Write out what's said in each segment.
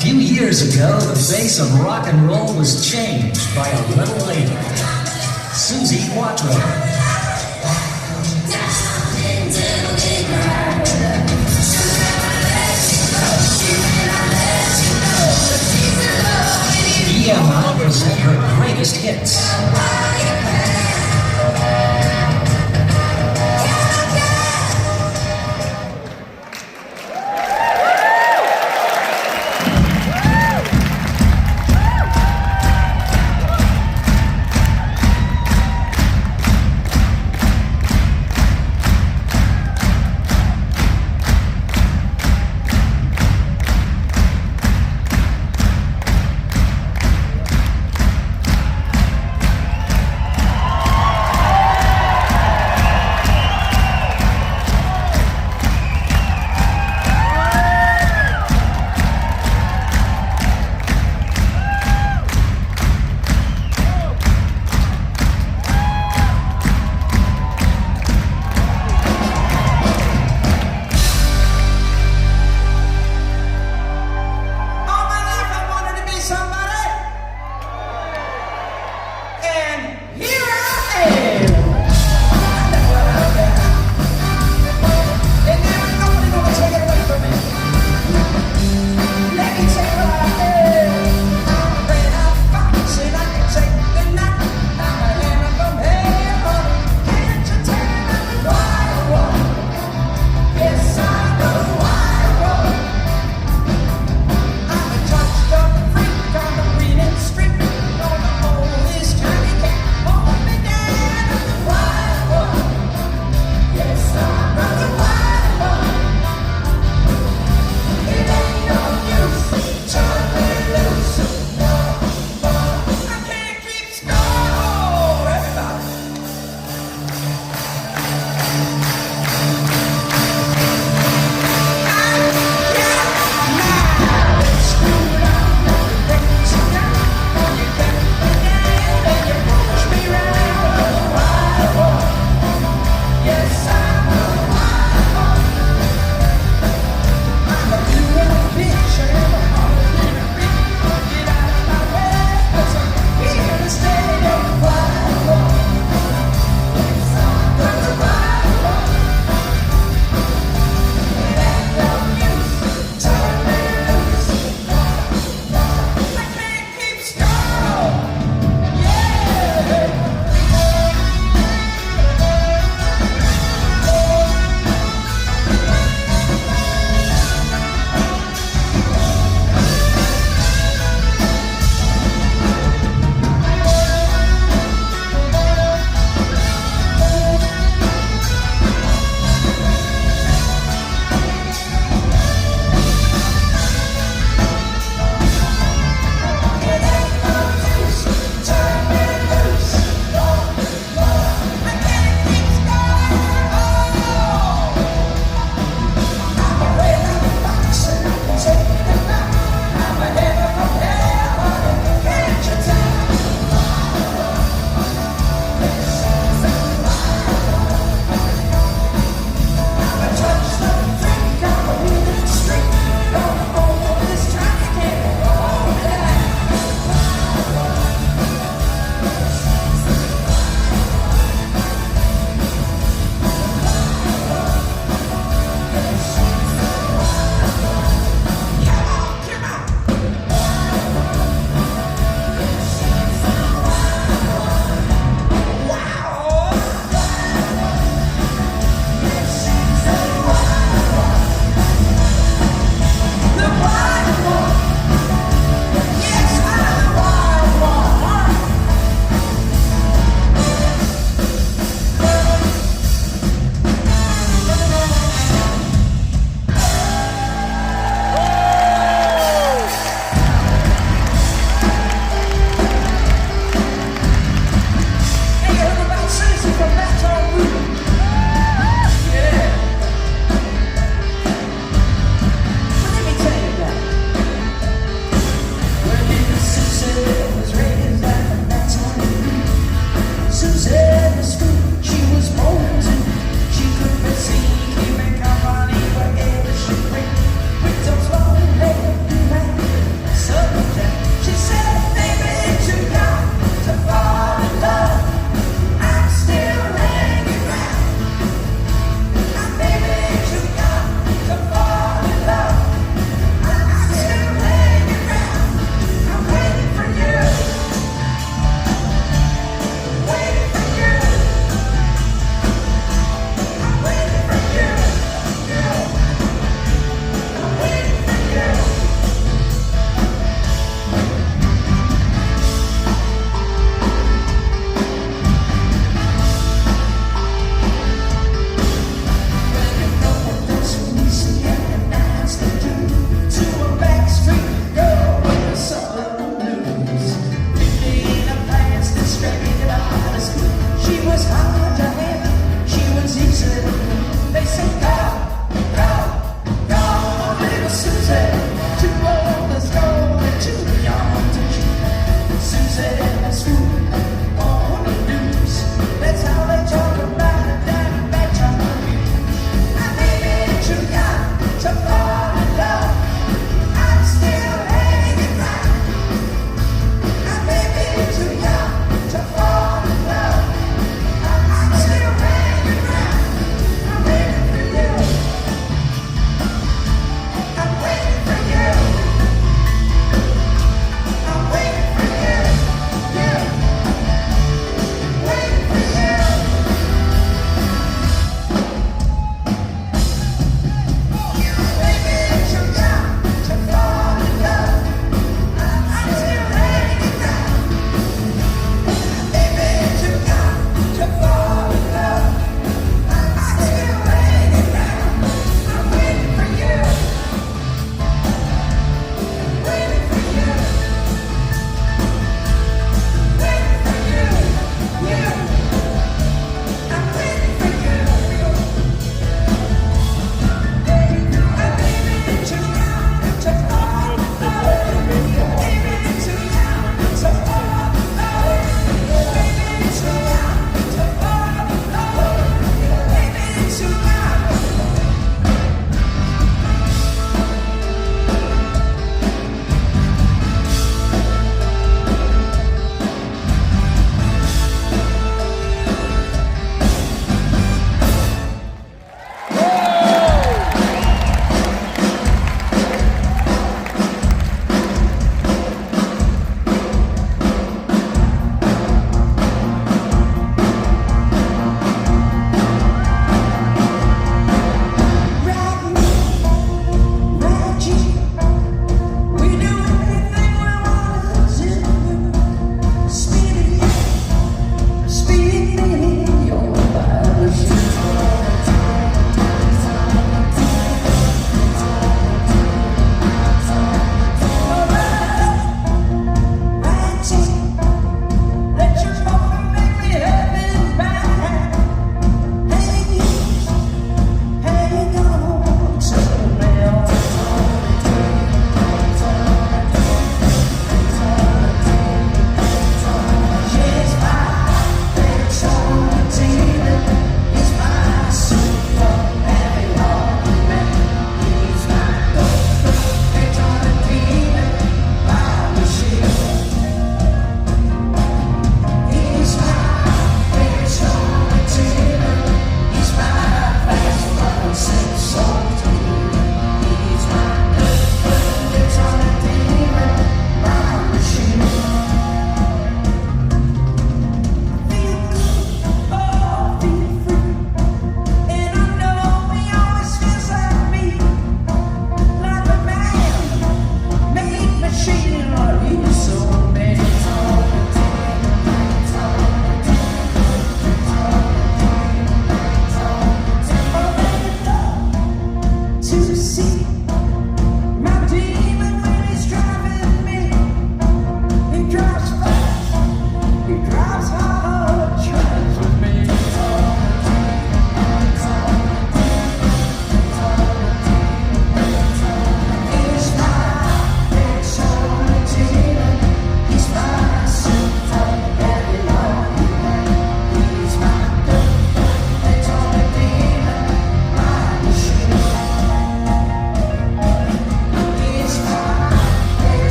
few years ago, the face of rock and roll was changed by a little lady, Suzi Quatro. EMI present her greatest hits.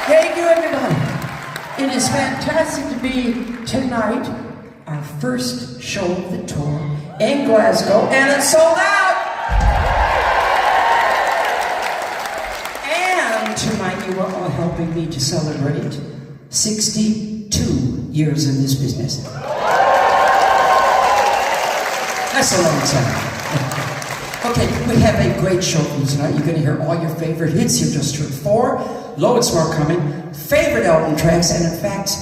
Thank you, everybody. It is fantastic to be tonight, our first show of the tour in Glasgow, and it's sold out. And tonight you are all helping me to celebrate 62 years in this business. That's a long time. Okay, we have a great show for you tonight. You're going to hear all your favorite hits. You just heard 4. Loads more coming. Favorite album tracks. And in fact,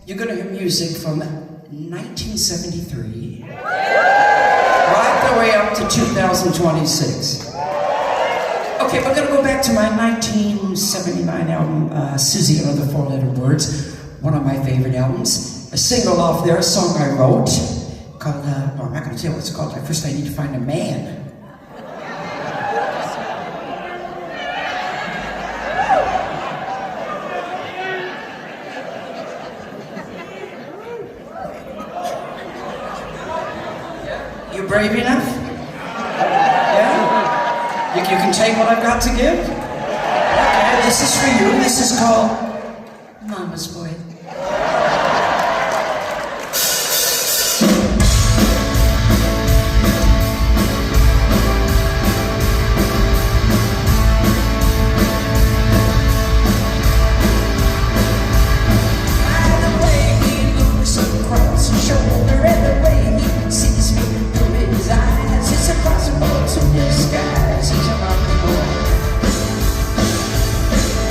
you're going to hear music from 1973 right the way up to 2026. Okay, we're going to go back to my 1979 album, Suzi and Other 4-Letter Words. One of my favorite albums. A single off there, a song I wrote called, well, I'm not going to tell you what it's called. First I need to find a man. You brave enough? Yeah? You can take what I've got to give? Okay, this is for you. This is called Mama's Boy.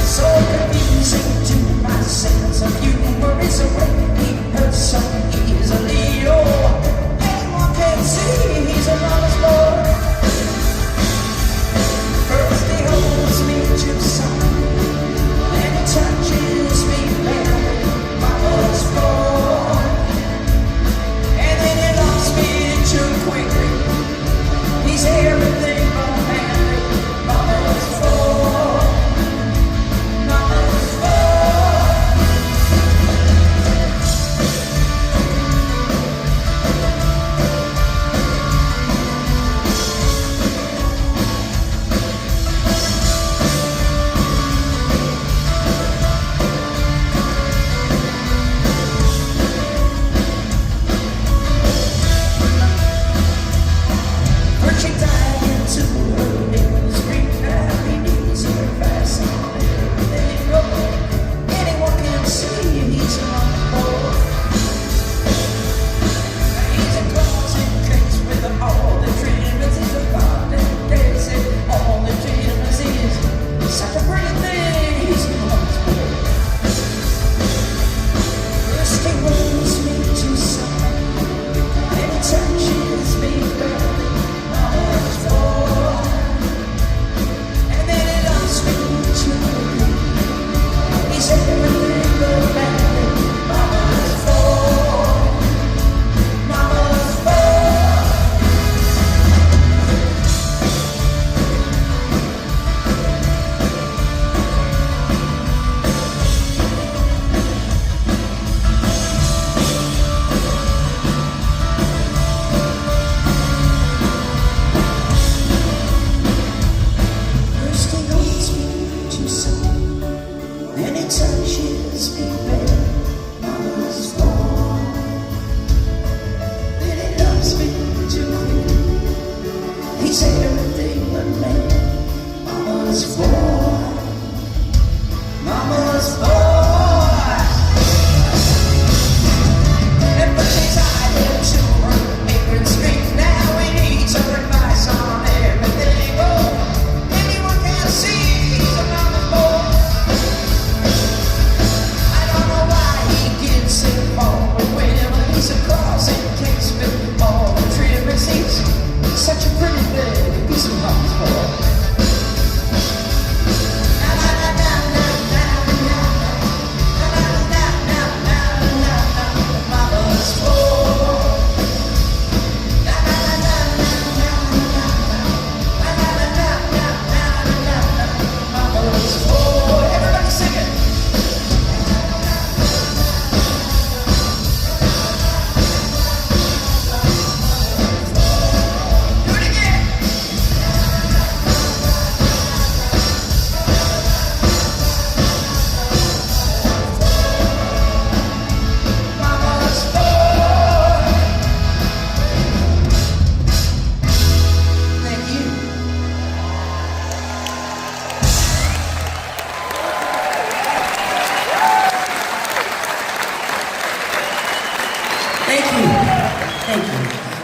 So confusing to my sense of humor is a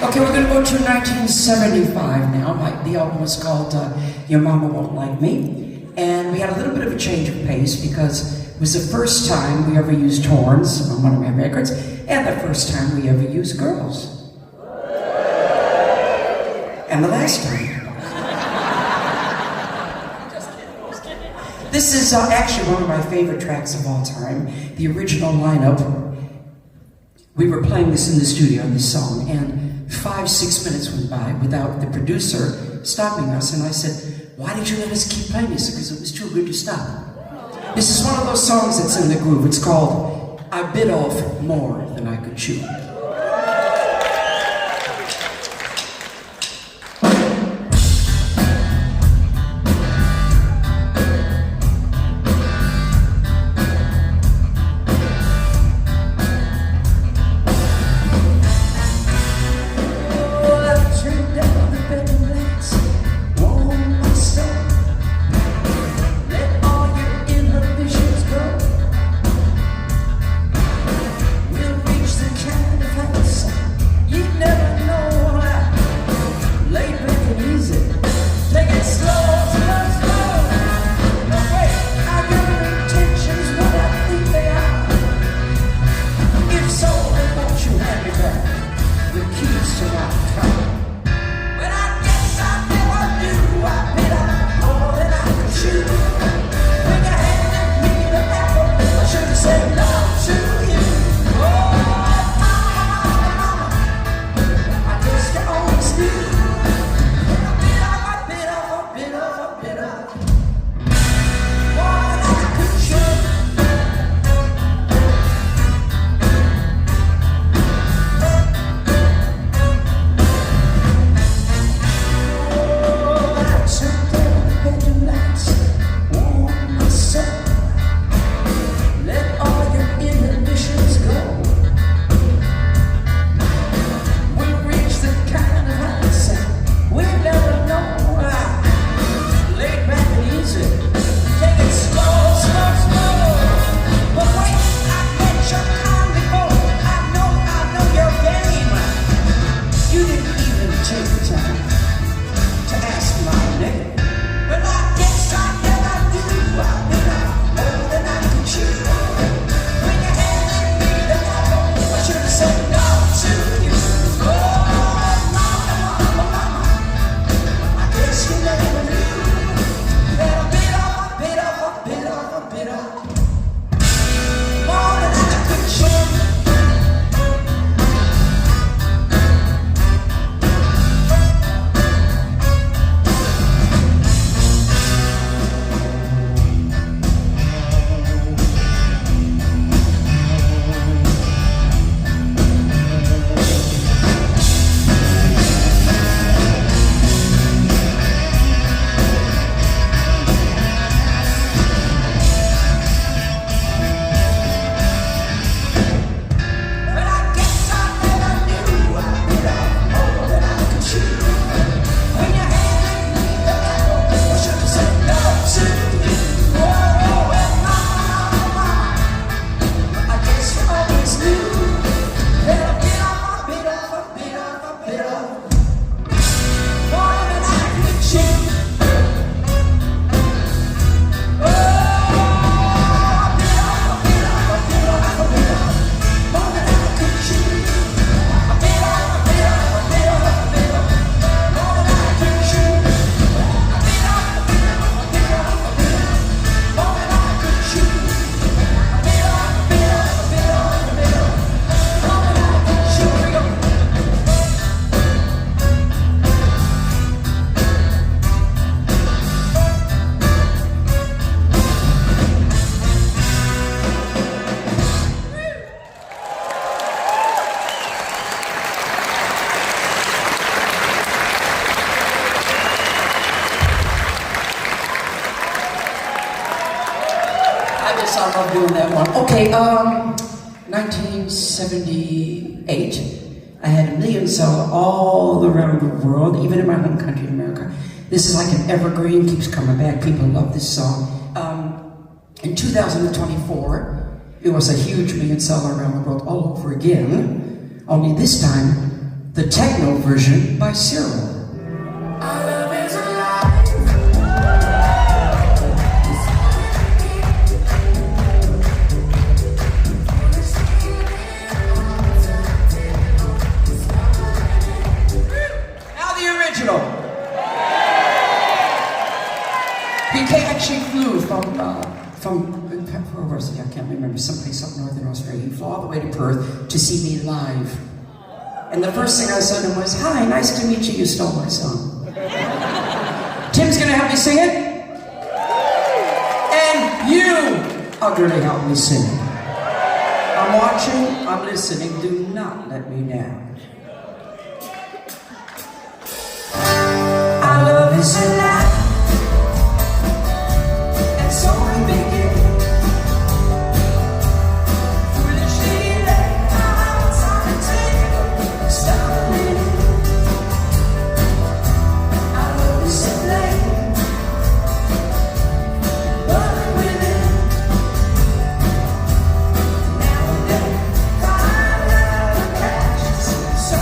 Okay, we're going to go to 1975 now. The album was called Your Mama Won't Like Me. And we had a little bit of a change of pace because it was the first time we ever used horns on one of my records, and the first time we ever used girls. And the last time. This is actually one of my favorite tracks of all time, the original lineup. We were playing this in the studio, this song, and 5-6 minutes went by without the producer stopping us, and I said, "Why did you let us keep playing this?" Because it was too good to stop. This is one of those songs that's in the groove. It's called I Bit Off More Than I Could Chew. I love doing that one. Okay, 1978, I had a million seller all around the world, even in my home country, America. This is like an evergreen, keeps coming back. People love this song. In 2024, it was a huge million seller around the world all over again. Only this time, the techno version by Cyril. Actually flew from where was he? I can't remember, someplace up northern Australia. He flew all the way to Perth to see me live. And the first thing I said to him was, "Hi, nice to meet you. You stole my song." Tim's gonna help me sing it, and you are gonna help me sing it. I'm watching. I'm listening. Do not let me down. I love you so loud. So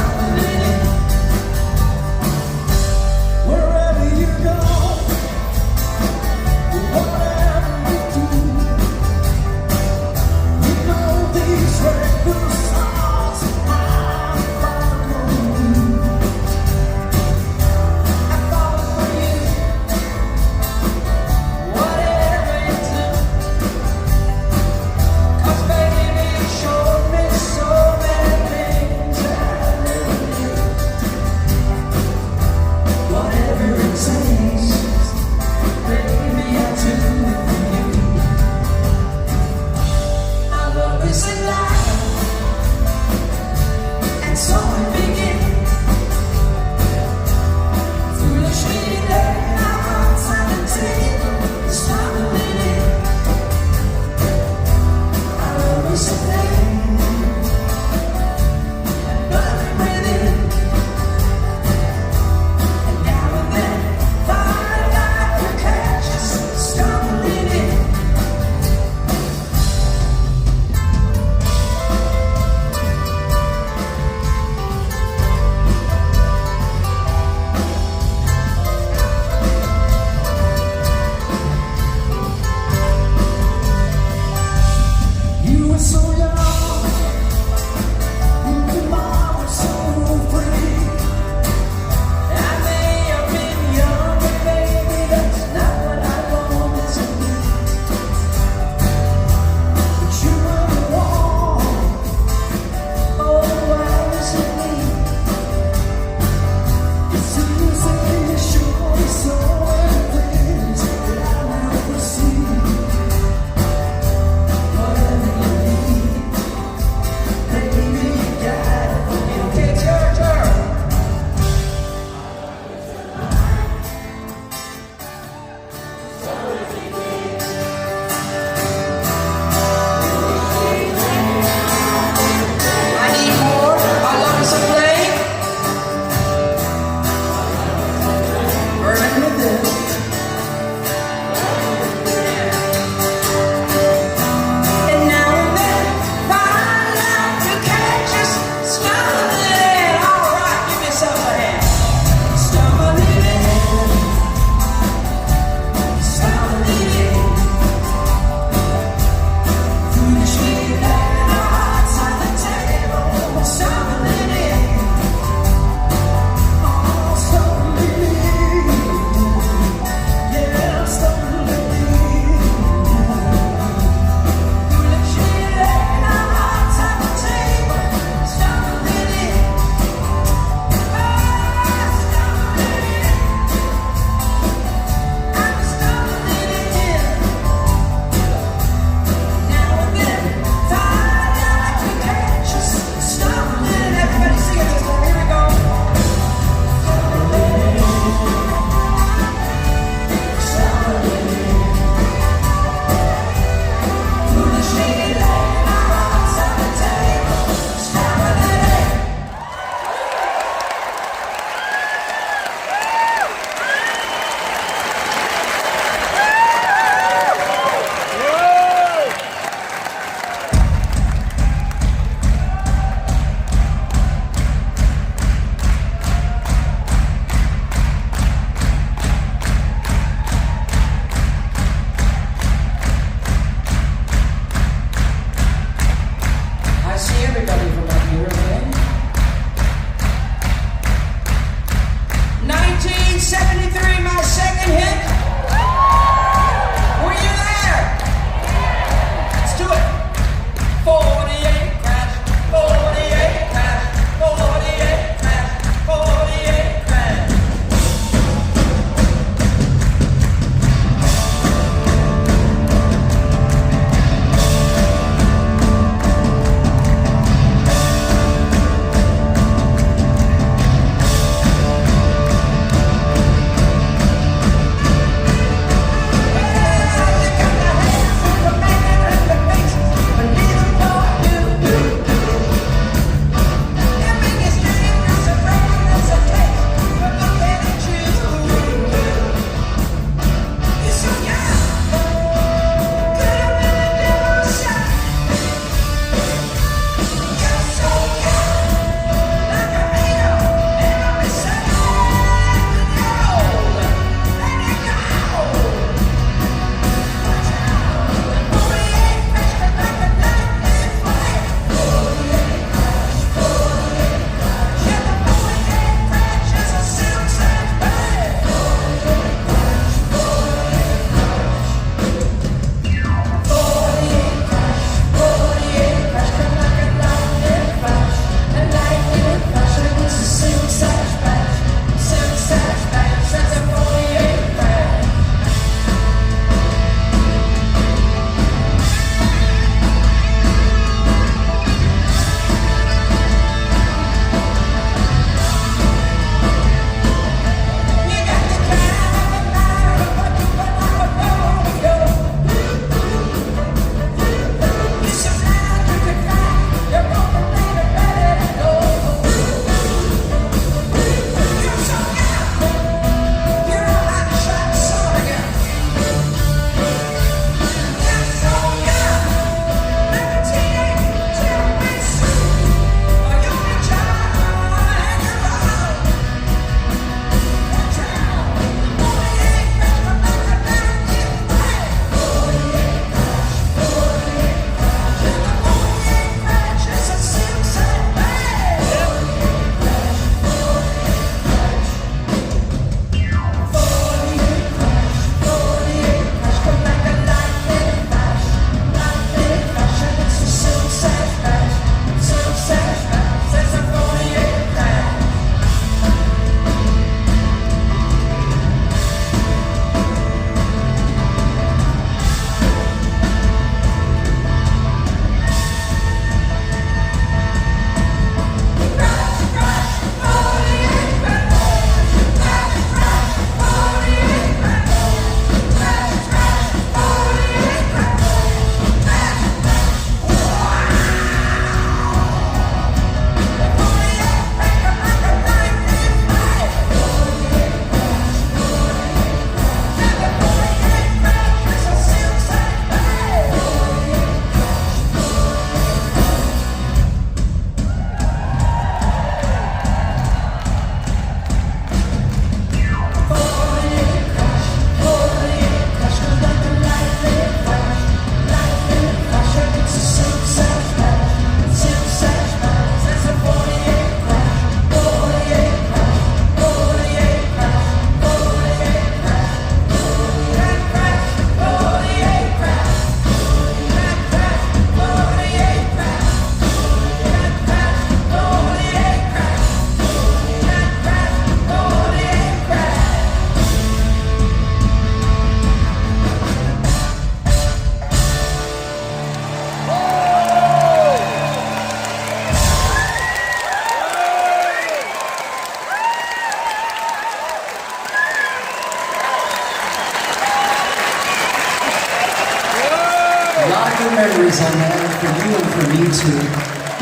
memories on that, and for you and for me too.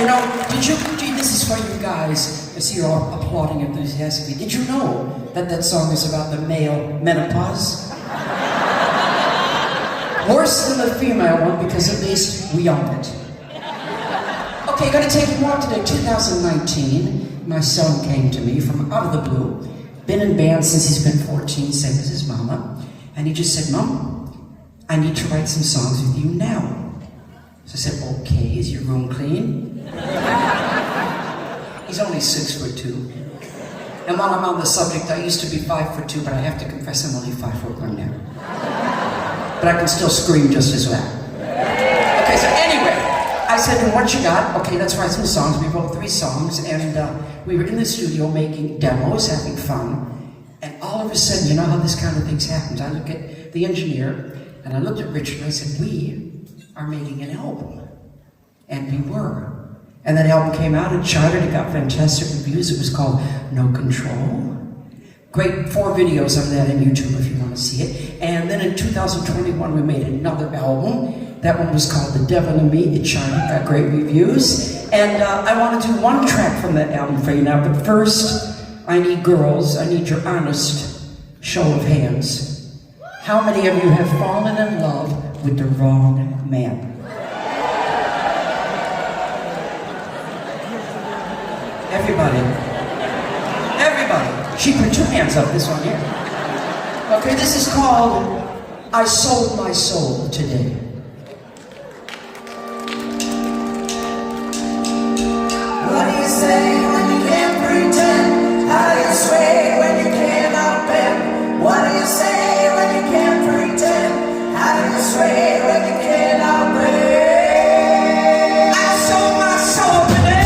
You know, this is for you guys, I see you're all applauding enthusiastically. Did you know that that song is about the male menopause? Worse than the female one, because at least we own it. Okay, gonna take you more today. 2019, my son came to me from out of the blue. Been in band since he's been 14, same as his mama. And he just said, Mom, I need to write some songs with you now. So I said, okay, is your room clean? He's only 6'2". And while I'm on the subject, I used to be 5'2", but I have to confess I'm only 5'1" now. But I can still scream just as well. Okay, so anyway, I said, and what you got? Okay, let's write some songs. We wrote 3 songs, and we were in the studio making demos, having fun. And all of a sudden, you know how this kind of things happens. I look at the engineer, and I looked at Richard, and I said, we are making an album. And we were. And that album came out, it charted, it got fantastic reviews. It was called No Control. Great 4 videos of that on YouTube if you want to see it. And then in 2021, we made another album. That one was called The Devil in Me. It charted, got great reviews. And I want to do one track from that album for you now. But first, I need girls, I need your honest show of hands. How many of you have fallen in love with the wrong man? Everybody. Everybody. She put 2 hands up, this one here. Okay, this is called I Sold My Soul Today. What do you say when you can't pretend? How do you sway when you cannot bend? What do you say when you can't pretend? How do you sway when you cannot bend? I sold my soul today.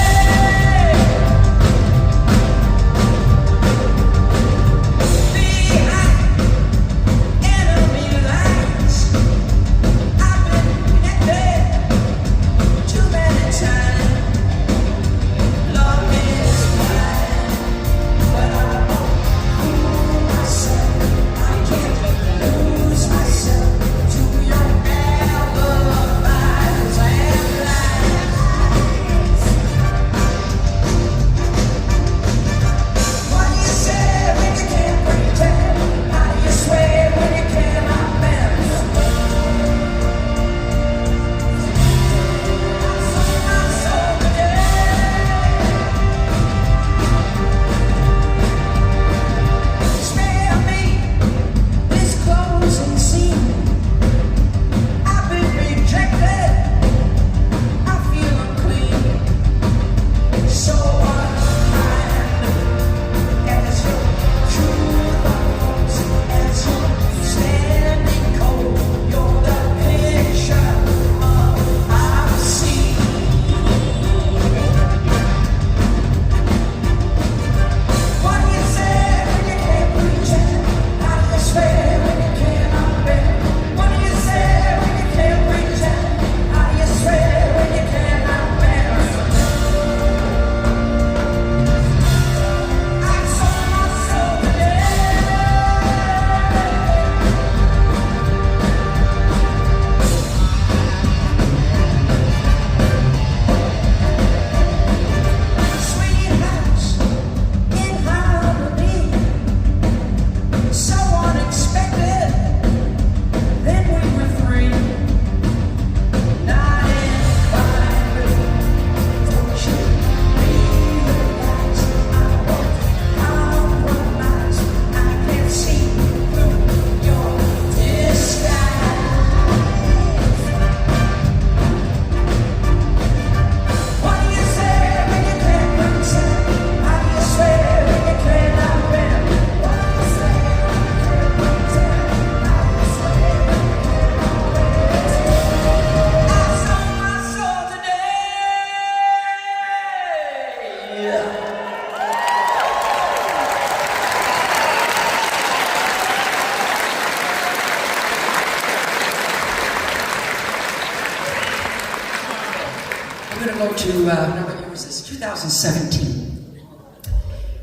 What year was this? 2017.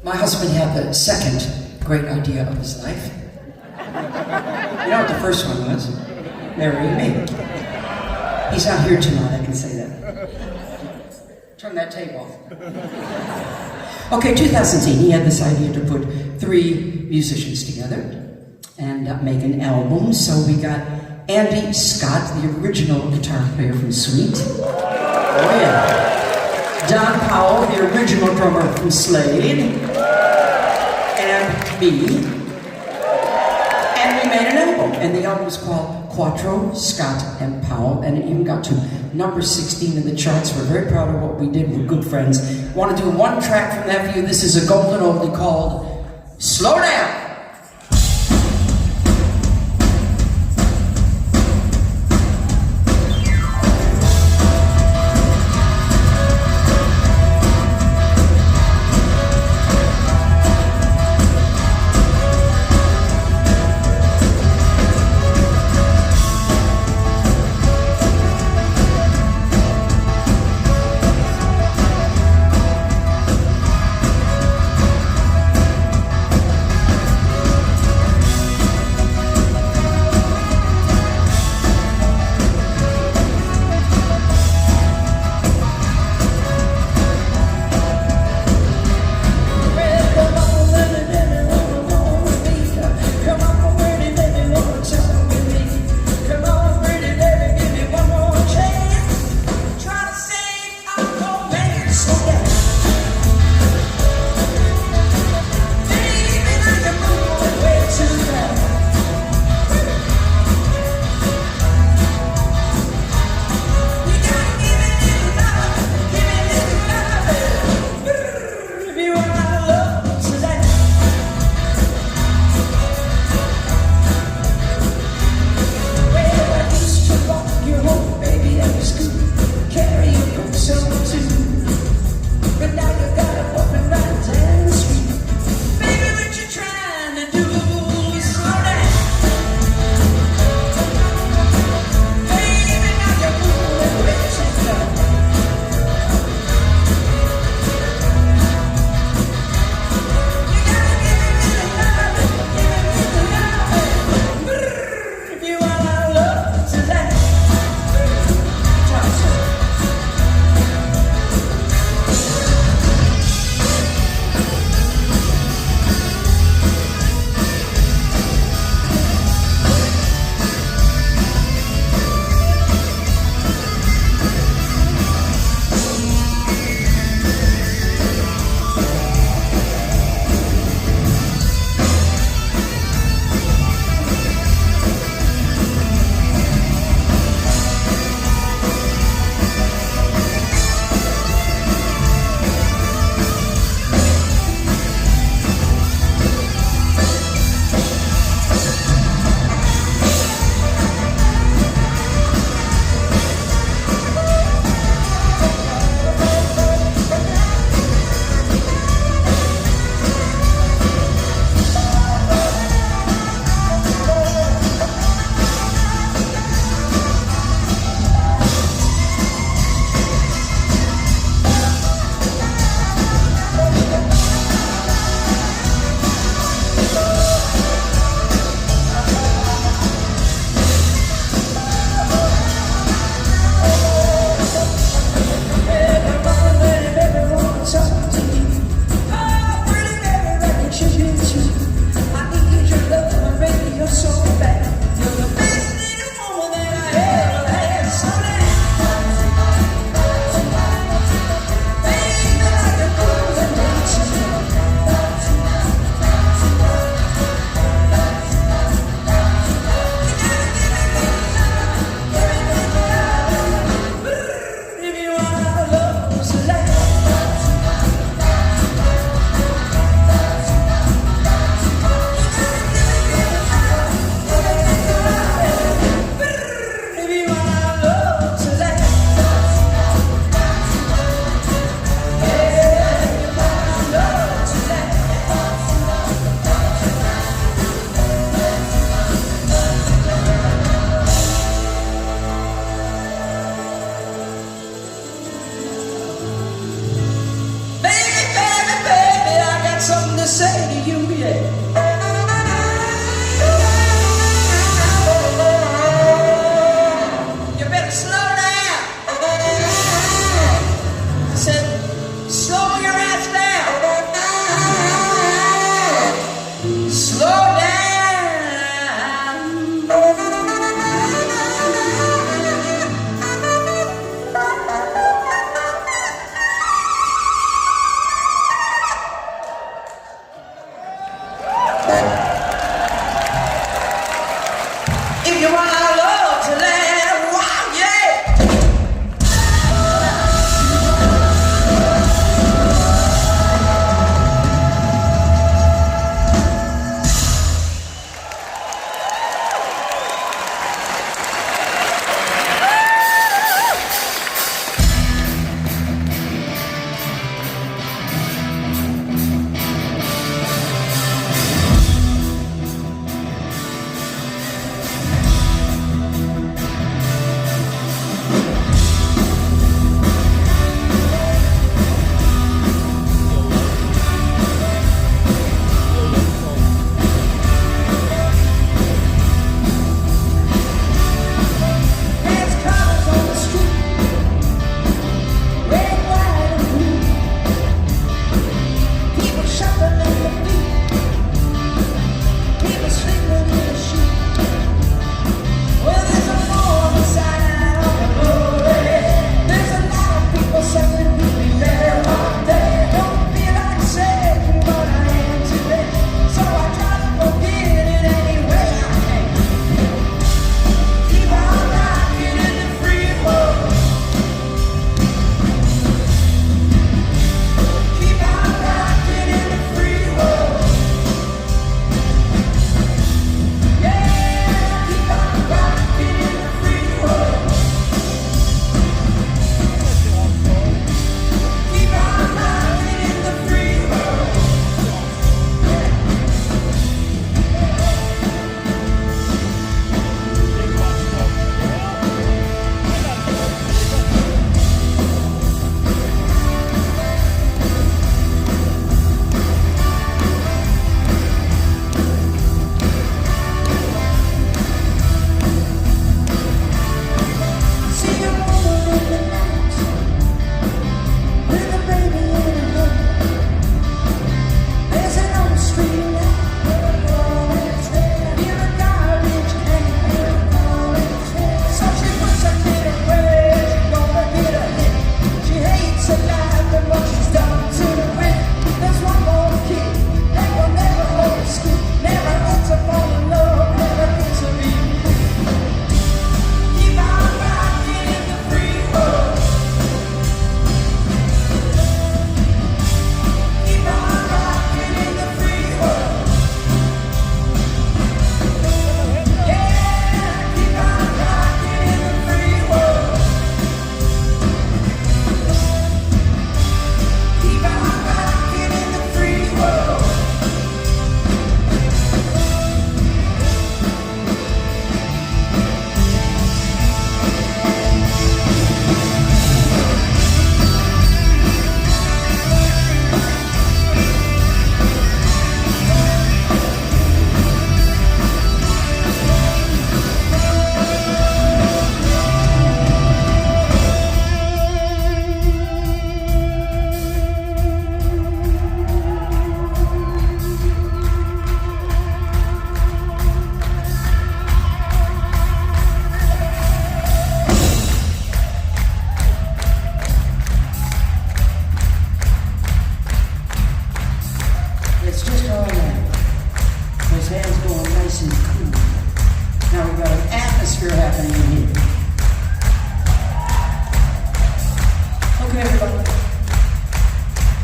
My husband had the second great idea of his life. You know what the first one was? Marry me. He's not here tonight, I can say that. Turn that tape off. Okay, 2010, he had this idea to put 3 musicians together and make an album. So we got Andy Scott, the original guitar player from Sweet. Oh yeah. Don Powell, the original drummer from Slade. And me. And we made an album. And the album was called Quatro, Scott, and Powell. And it even got to number 16 in the charts. We're very proud of what we did. We're good friends. Want to do one track from that for you. This is a golden oldie called Slow Down. You better slow down.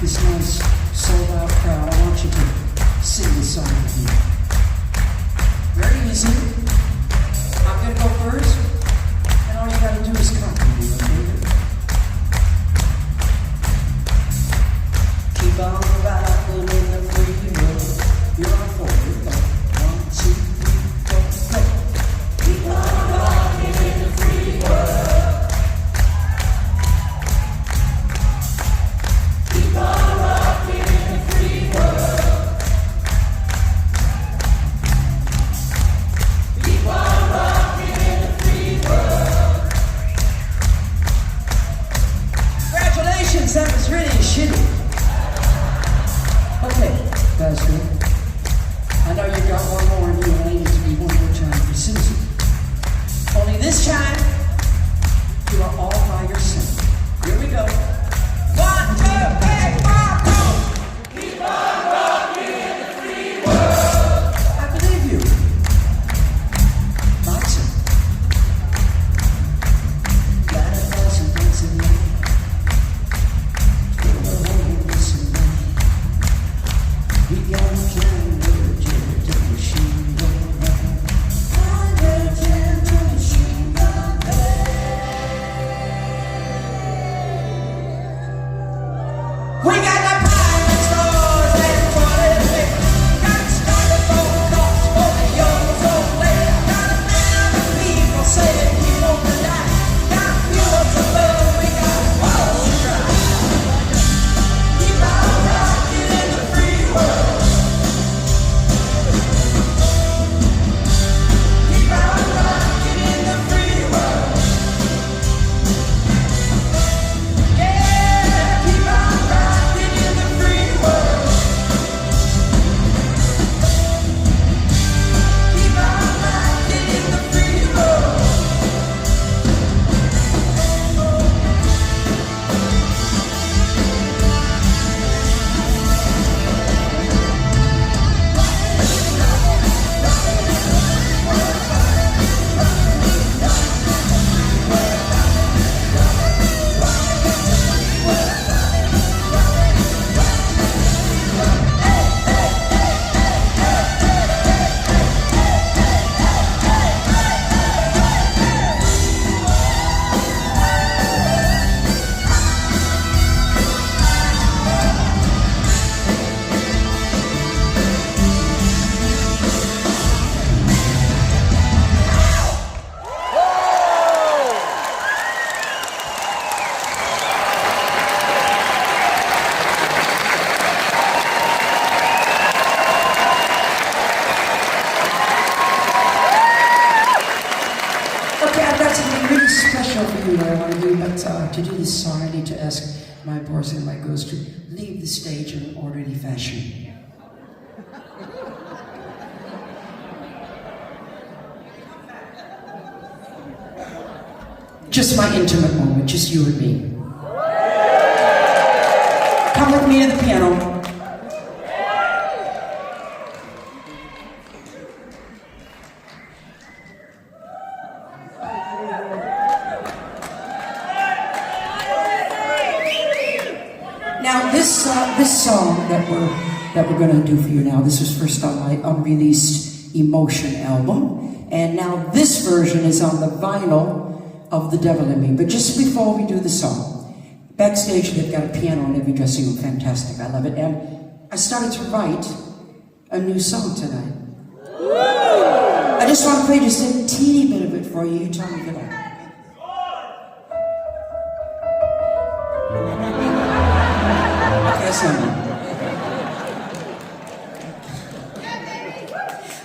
this nice sold-out crowd, I want you to sing this song with me. Very easy. I'm going to go first, and all you got to do is copy me, okay? Keep on rocking in the free world. You're on four. Here we go. 1, 2, 3, 4, go. Keep on rocking in the free world. Keep on rocking in the free world. Keep on rocking in the free world. Congratulations, that was really shitty. Okay, that's good. I know you got one more in you, and I need to be one more time for Suzi. Only this time, you are all by yourself. Here we go. 1, 2, 3, 4, go! Keep on rocking in the free world. I believe you. Lots of. Glad I wasn't dancing yet. Feel the whole listen now. We got a plan with a gentle machine gun band. And a gentle machine gun band. We got the pilot stars and quality. Got started for the cops for the young so late. Got a man of people saying he won't die. Got fuel to burn, we got walls to drive. Keep on rocking in the free world. Keep on rocking in the free world. Yeah, keep on rocking in the free world. Keep on rocking in the free world. Okay, I've got something really special for you that I want to do, but to do this song, I need to ask my boys and my girls to leave the stage in an orderly fashion. Just my intimate moment, just you and me. Come with me to the piano. Now this song that we're going to do for you now, this was first on my unreleased Emotion album, and now this version is on the vinyl of The Devil in Me. But just before we do the song, backstage they've got a piano in every dressing room, fantastic, I love it, and I started to write a new song tonight. I just want to play just a teeny bit of it for you. You tell me if you like it. That's not mine.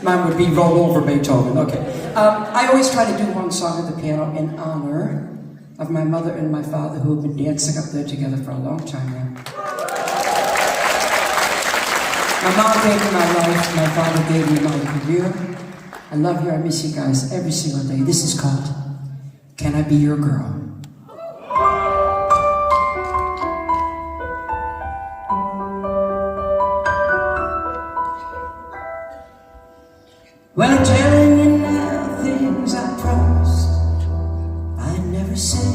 Mine would be Roll Over Beethoven. Okay. I always try to do one song at the piano in honor of my mother and my father, who have been dancing up there together for a long time now. My mom gave me my life, my father gave me my career. I love you, I miss you guys every single day. This is called Can I Be Your Girl? When I'm telling you now things I promised I'd never say,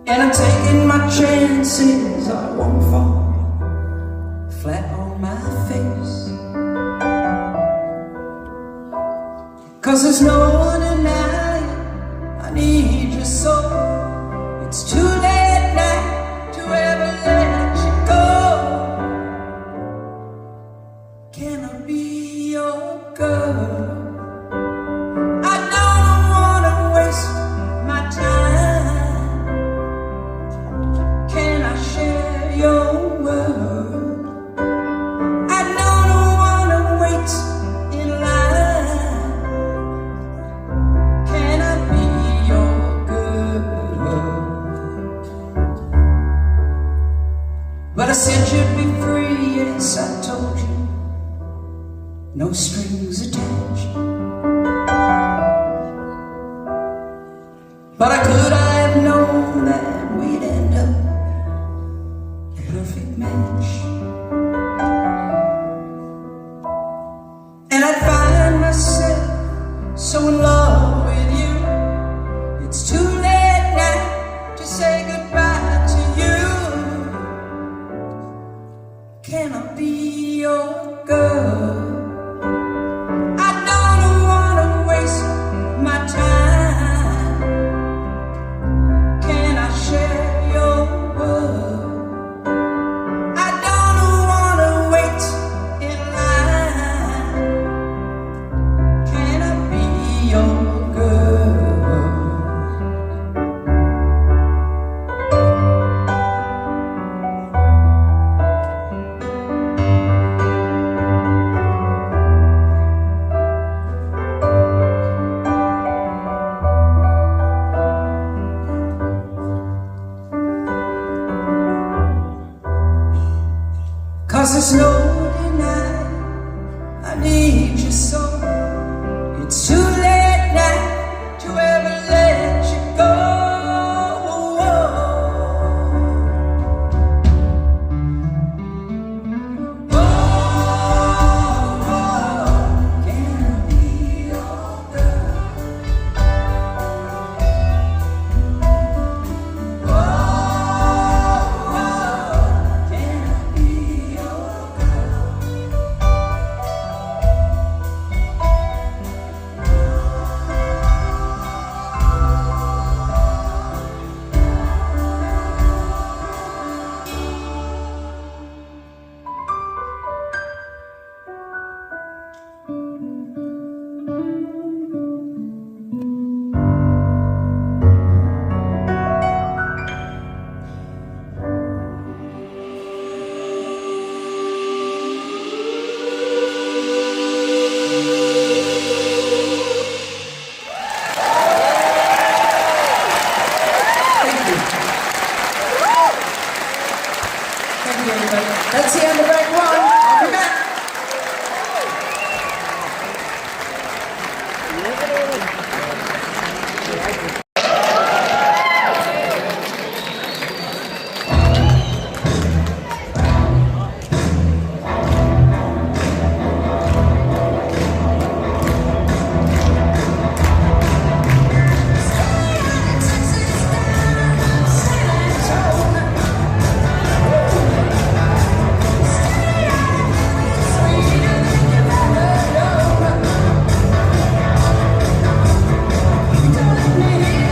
and I'm telling chances I won't fall flat on my face. 'Cause there's no denying I need you so. It's too late now to ever let you go. Can I be your girl? I don't wanna waste my time. Can I share your world? I don't wanna wait in line. Can I be your girl? But I said you'd be free, yes I told you, no strings attached. But I could I have known that we'd end up a perfect match. And I'd find myself so in love with you. It's too late now to say goodbye to you. Can I be your girl? I don't wanna waste my time. Can I share your world? I don't wanna wait in line. Can I be your girl? Cause there's no denying I need you so. It's too late now to ever let you go. Can I be your girl? Can I be your Thank you, everybody. That's the end of Act 1. I'll be back. Don't let me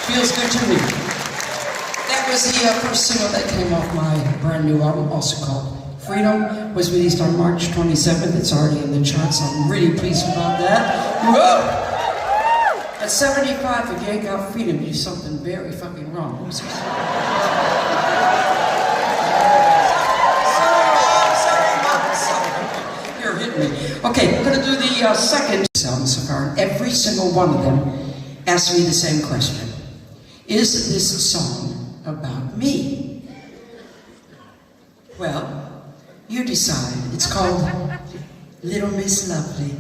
Feels good to me. That was the first single that came off my brand new album, also called Freedom. Was released on March 27th. It's already in the charts. I'm really pleased about that. Whoa! At 75, if you ain't got freedom, you do something very fucking wrong. Who's this? You're hitting me. Okay, I'm gonna do the second album so far, and every single one of them asked me the same question. Is this a song about me? Well, you decide. It's called Little Miss Lovely.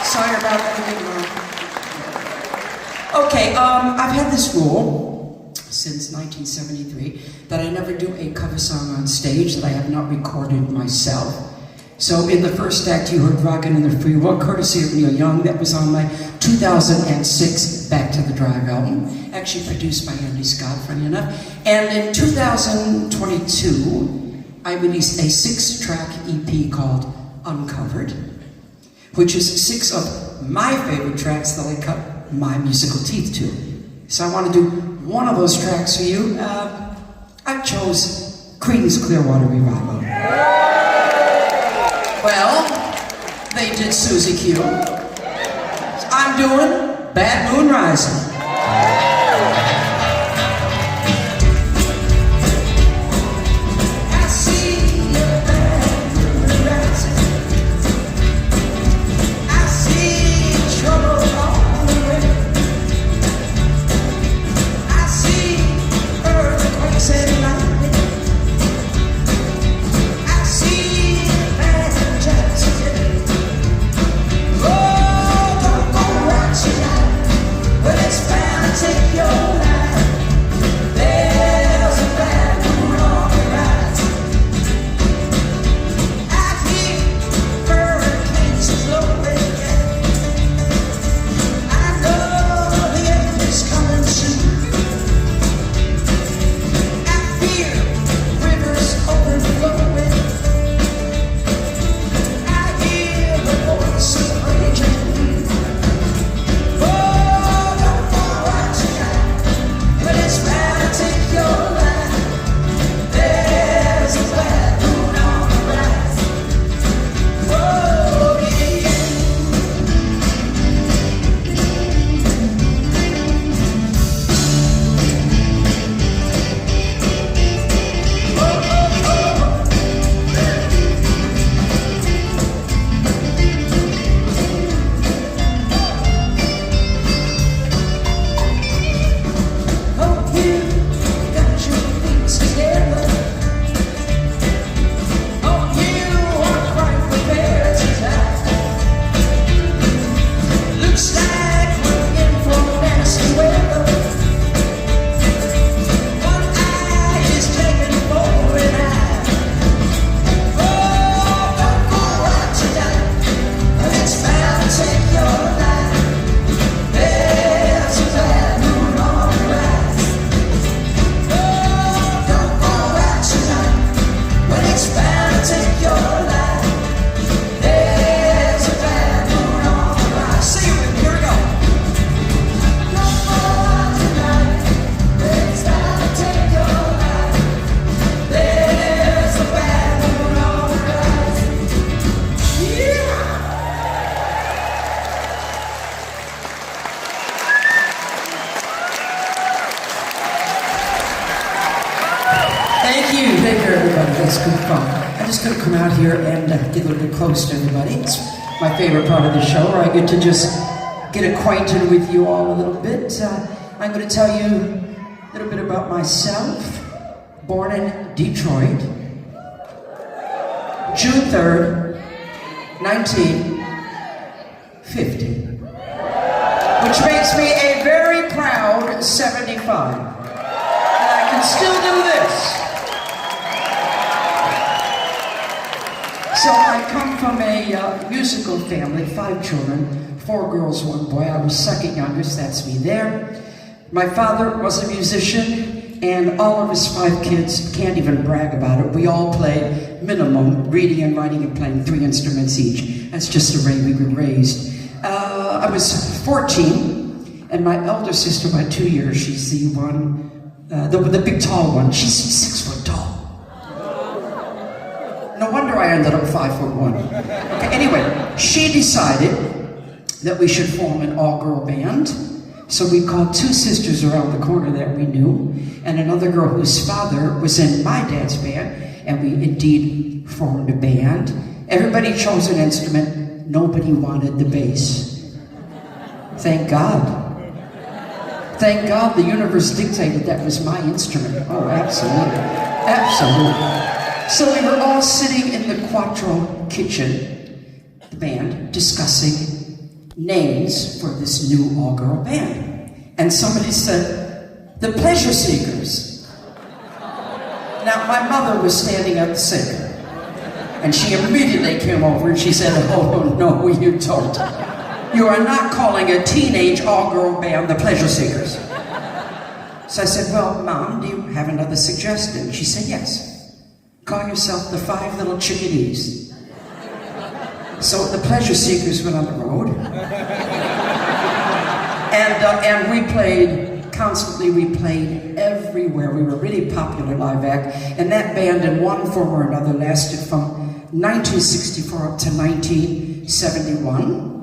Sorry about Okay, I've had this rule since 1973 that I never do a cover song on stage that I have not recorded myself. So in the first act you heard Rockin' in the Free World, courtesy of Neil Young. That was on my 2006 Back to the Drive album, actually produced by Andy Scott, funny enough. And in 2022, I released a 6-track EP called Uncovered, which is 6 of my favorite tracks that I cut my musical teeth to. So I want to do one of those tracks for you. I chose Creedence Clearwater Revival. Well, they did Suzi Quatro. I'm doing Bad Moon Rising. Trouble on the way. everybody. That's good fun. I'm just going to come out here and get a little bit close to everybody. It's my favorite part of the show, where I get to just get acquainted with you all a little bit. I'm going to tell you a little bit about myself. Born in Detroit, June 3rd, 1950. Which makes me a very proud 75. And I can still do this. So I come from a musical family, 5 children, 4 girls, 1 boy. I was second youngest, that's me there. My father was a musician, and all of his 5 kids can't even brag about it. We all play minimum, reading and writing and playing 3 instruments each. That's just the way we were raised. I was 14, and my elder sister by 2 years, she's the one, the big tall one. She's 6 foot tall. No wonder I ended up 5'1". Okay, anyway, she decided that we should form an all-girl band. So we called 2 sisters around the corner that we knew, and another girl whose father was in my dad's band, and we indeed formed a band. Everybody chose an instrument. Nobody wanted the bass. Thank God. Thank God the universe dictated that was my instrument. Oh, absolutely. Absolutely. So we were all sitting in the Quatro kitchen, the band, discussing names for this new all-girl band. And somebody said, the Pleasure Seekers. Now, my mother was standing at the sink, and she immediately came over and she said, oh, no, you don't. You are not calling a teenage all-girl band the Pleasure Seekers. So I said, well, Mom, do you have another suggestion? She said, yes. Call yourself the 5 Little Chickadees. So the Pleasure Seekers went on the road. And we played constantly. We played everywhere. We were really popular live act. And that band, in one form or another, lasted from 1964 up to 1971.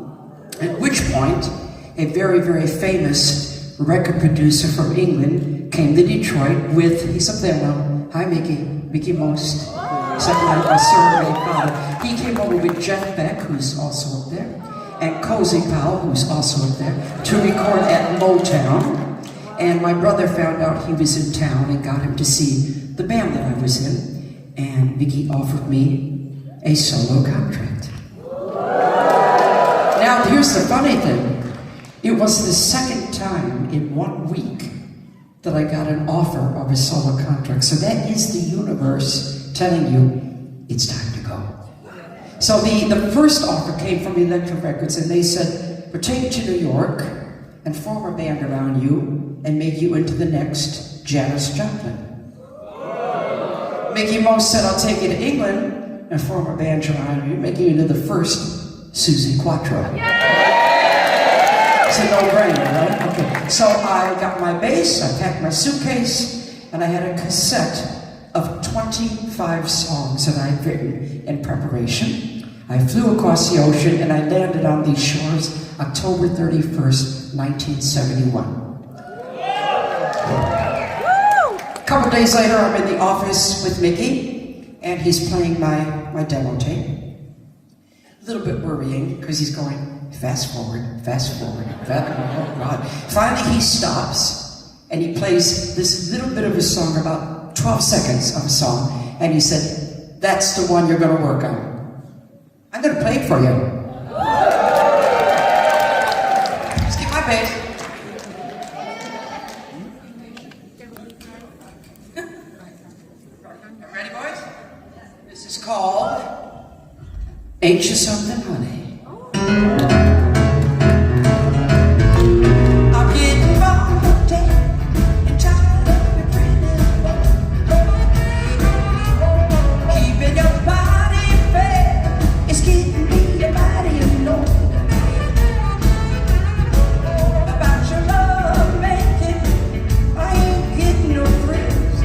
At which point, a very, very famous record producer from England came to Detroit with, he's up there now, hi Mickey Most, second night my surrogate father. He came over with Jeff Beck, who's also up there, and Cozy Powell, who's also up there, to record at Motown. And my brother found out he was in town and got him to see the band that I was in, and Mickey offered me a solo contract. Now, here's the funny thing. It was the second time in 1 week that I got an offer of a solo contract. So that is the universe telling you it's time to go. So the first offer came from Elektra Records, and they said, we're taking you to New York and form a band around you and make you into the next Janis Joplin. Mickey Most said, I'll take you to England and form a band around you, make you into the first Suzi Quatro. It's a no-brainer, right? Okay. So I got my bass, I packed my suitcase, and I had a cassette of 25 songs that I had written in preparation. I flew across the ocean and I landed on these shores October 31st, 1971. A couple days later, I'm in the office with Mickey, and he's playing my demo tape. A little bit worrying, because he's going fast forward, oh God. Finally he stops, and he plays this little bit of a song, about 12 seconds of a song, and he said, that's the one you're going to work on. I'm going to play it for you. Let's get my bass. Ready, boys? This is called Ain't You Something, Honey? I'm getting bored and tired of your pretty boy. Keeping your body fed is getting me a body annoyed. About your love making, I ain't getting no thrills.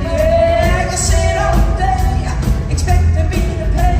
Yeah, you sit all day expecting me to pay.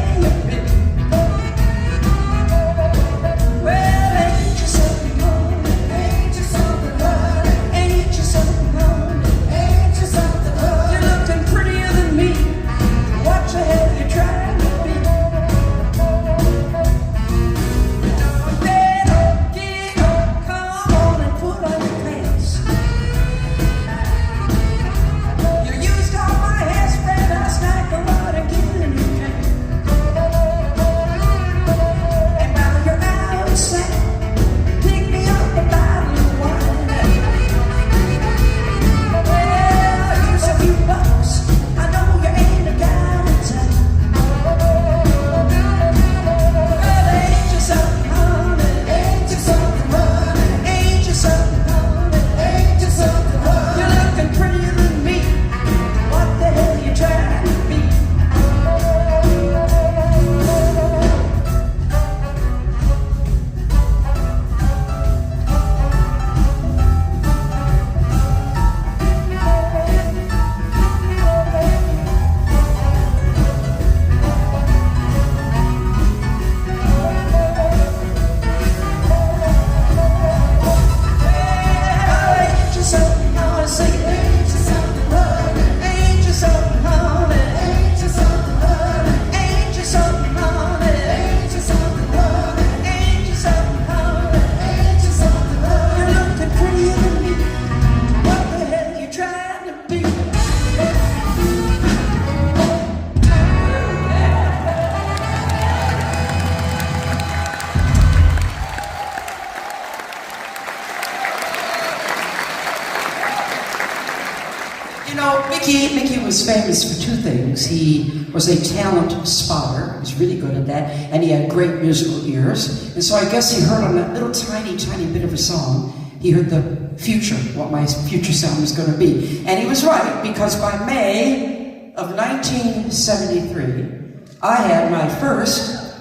Now, Mickey was famous for two things. He was a talent spotter. He was really good at that. And he had great musical ears. And so I guess he heard on that little tiny bit of a song, he heard the future, what my future sound was going to be. And he was right, because by May of 1973, I had my first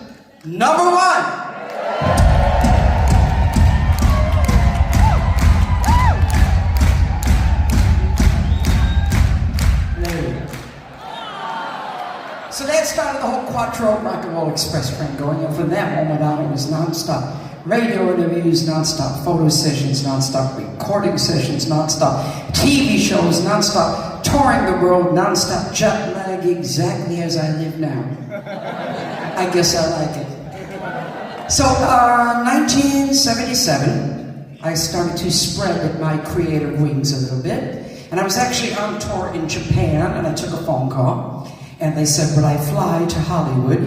number one. So that started the whole Quatro Rock and Roll Express train going, and from that moment on it was non-stop radio interviews, non-stop photo sessions, non-stop recording sessions, non-stop TV shows, non-stop touring the world, non-stop jet lag, exactly as I live now. I guess I like it. So 1977, I started to spread my creative wings a little bit, and I was actually on tour in Japan, and I took a phone call. And they said, would I fly to Hollywood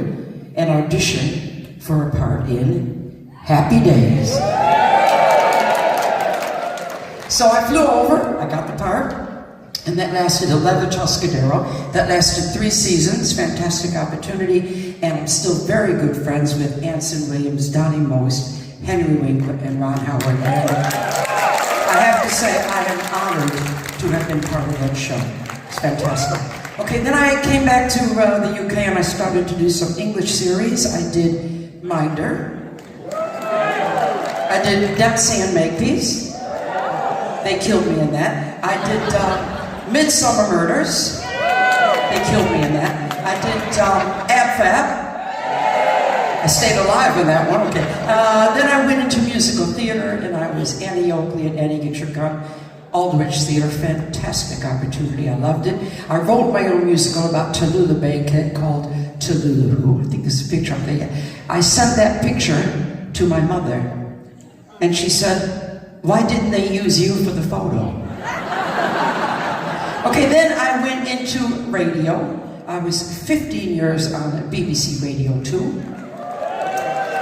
and audition for a part in Happy Days? So I flew over, I got the part, and that lasted 11 Toscadero. That lasted 3 seasons, fantastic opportunity, and I'm still very good friends with Anson Williams, Donnie Most, Henry Winkler, and Ron Howard. And I have to say, I am honored to have been part of that show. It's fantastic. Okay, then I came back to the UK and I started to do some English series. I did Minder. I did Dempsey and Makepeace. They killed me in that. I did Midsummer Murders. They killed me in that. I did Ab Fab. I stayed alive in that one, okay. Then I went into musical theater and I was Annie Oakley at Annie Get Your Gun. Aldrich Theater, fantastic opportunity, I loved it. I wrote my own musical about Tallulah Bankhead called Tallulah Who. I think there's a picture up there. I sent that picture to my mother, and she said, why didn't they use you for the photo? Okay, then I went into radio. I was 15 years on BBC Radio 2.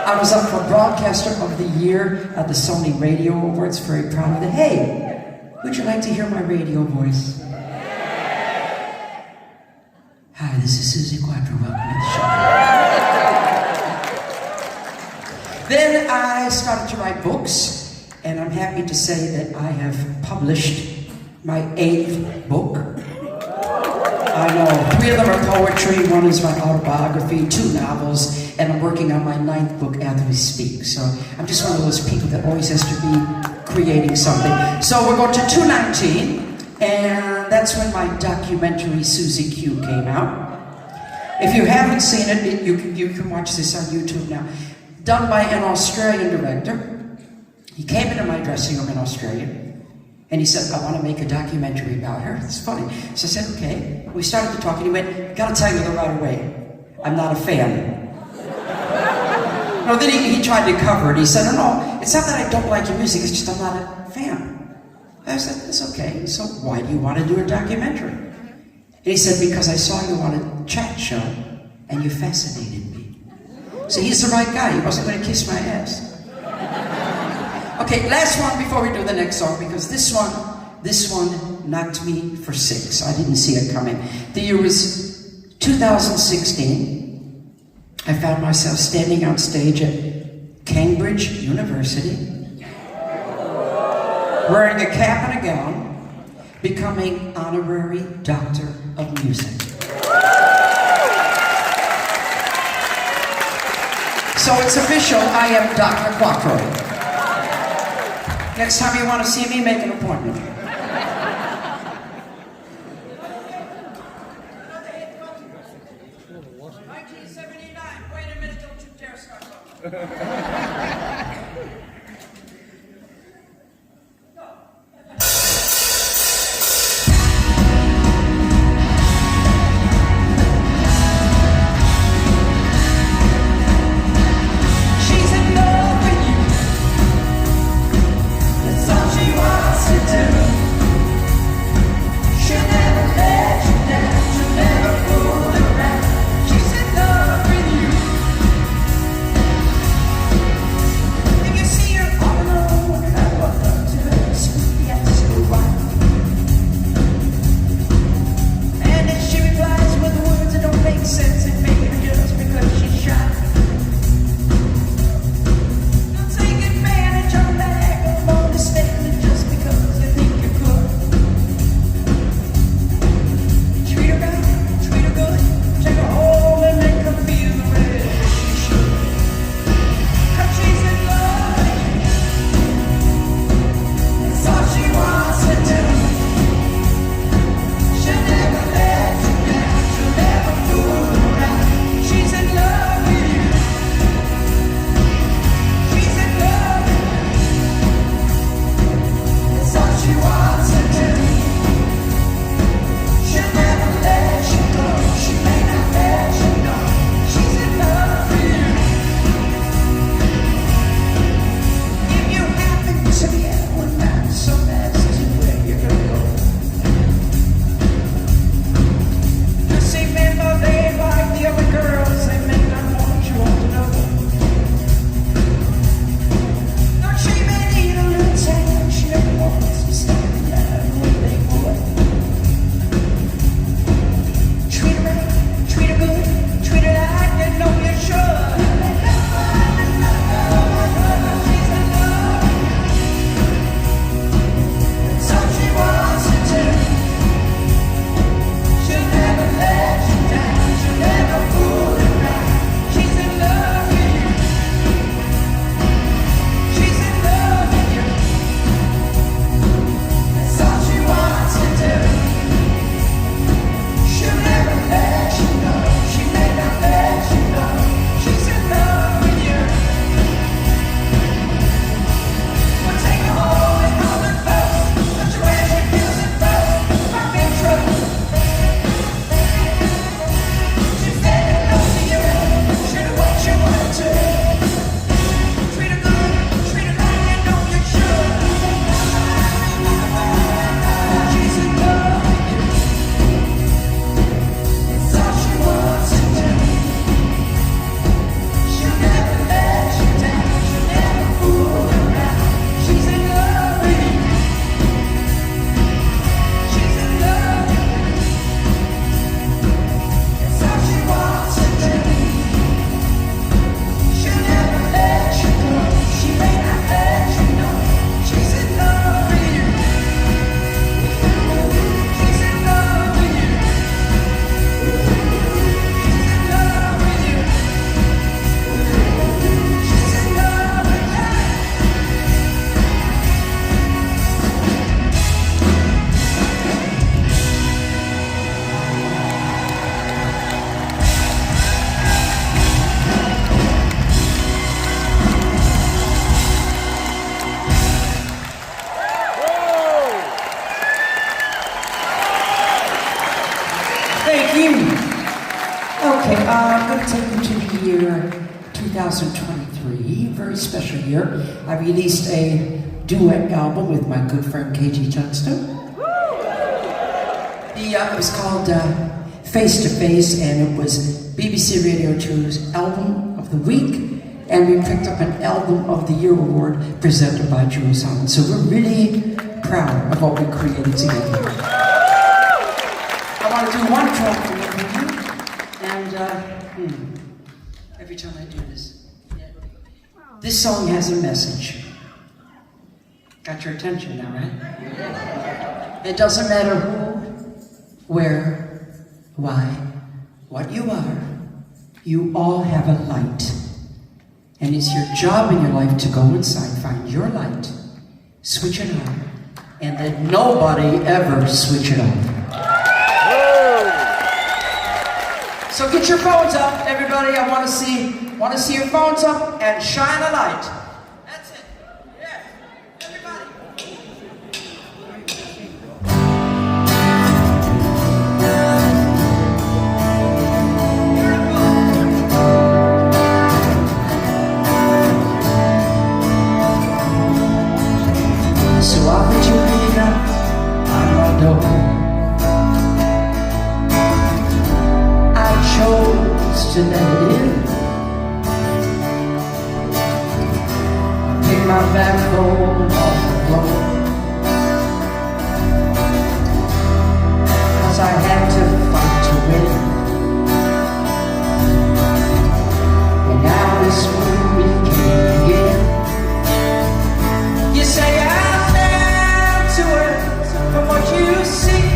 I was up for Broadcaster of the Year at the Sony Radio Awards, very proud of it. Hey, would you like to hear my radio voice? Hi, this is Suzi Quatro. Welcome to the show. Then I started to write books, and I'm happy to say that I have published my 8th book. I know, 3 of them are poetry, 1 is my autobiography, 2 novels, and I'm working on my 9th book as we speak. So I'm just one of those people that always has to be creating something. So we're going to 2019, and that's when my documentary Suzi Q came out. If you haven't seen it, you can watch this on YouTube now. Done by an Australian director. He came into my dressing room in Australia, and he said, I want to make a documentary about her. It's funny. So I said, okay. We started to talk, and he went, I gotta tell you right away, I'm not a fan. No, then he tried to cover it. He said, no, it's not that I don't like your music, it's just I'm not a fan. I said, it's okay. So why do you want to do a documentary? And he said, because I saw you on a chat show and you fascinated me. So he's the right guy. He wasn't going to kiss my ass. Okay, last one before we do the next song, because this one knocked me for 6. I didn't see it coming. The year was 2016. I found myself standing on stage at Cambridge University, wearing a cap and a gown, becoming honorary Doctor of Music. So it's official, I am Dr. Quatro. Next time you want to see me, make an appointment. 1979. Wait a minute, don't you dare start talking. She's in love with you. That's all she wants to do. Okay, I'm going to take you to the year 2023, very special year. I released a duet album with my good friend KG Tunstone. It was called Face to Face, and it was BBC Radio 2's Album of the Week, and we picked up an Album of the Year award presented by Jules Holland. So we're really proud of what we created together. I want to do one track for you, and every time I do this song has a message. Got your attention now, right? It doesn't matter who, where, why, what you are. You all have a light. And it's your job in your life to go inside, find your light, switch it on, and let nobody ever switch it on. So get your phones up, everybody. I want to see your phones up and shine a light. That's it. Yeah, everybody. So I'll put you reading up on my door. I chose to let it in. Pick my backbone off the floor, 'cause I had to fight to win. And now this movie can begin. You say I'm down to earth from what you see.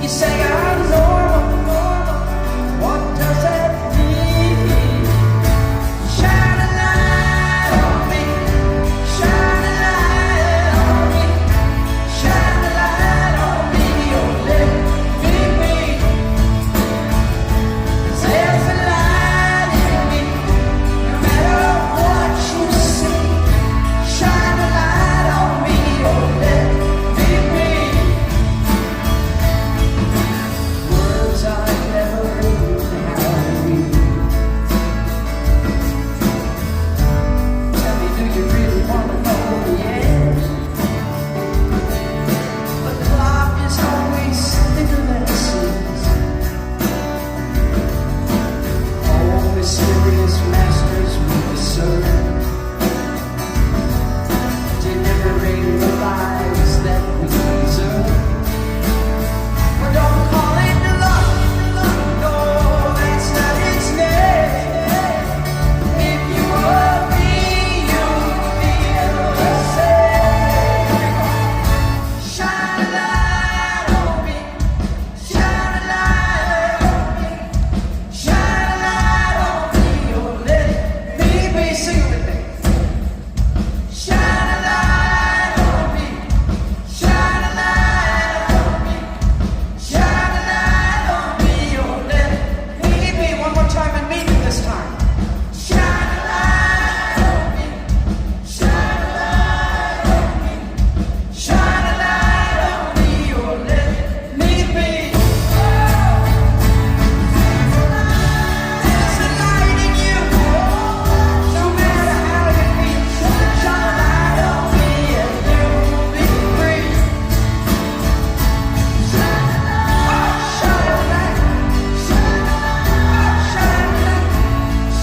You say I'm normal. What does that mean? Shine a light on me. Shine a light on me. Shine a light on me. Oh, let me be. There's a light in me. No matter what you see. Shine a light on me. Oh, let me be. Words I've never written out of you. Tell me, do you really want to know the end? But the clock is always thicker than it seems. Oh, mysterious masters we serve, delivering the lives that we deserve. Well, don't call it luck, no, that's not its name. If you were me, you'd feel the same. Shine a light on me, shine a light on me, shine a light on me, oh let me be. Sing it with me. Shine a light on me, shine a light on me. Shine a light on me, oh let me be. One more time and mean it this time. Shine a light on me, shine a light on me. Shine a light on me, oh let me be. There's a light in you, no matter how you feel. Shine a light on me and you'll be free. Shine a light, shine a light, shine a light, shine a light,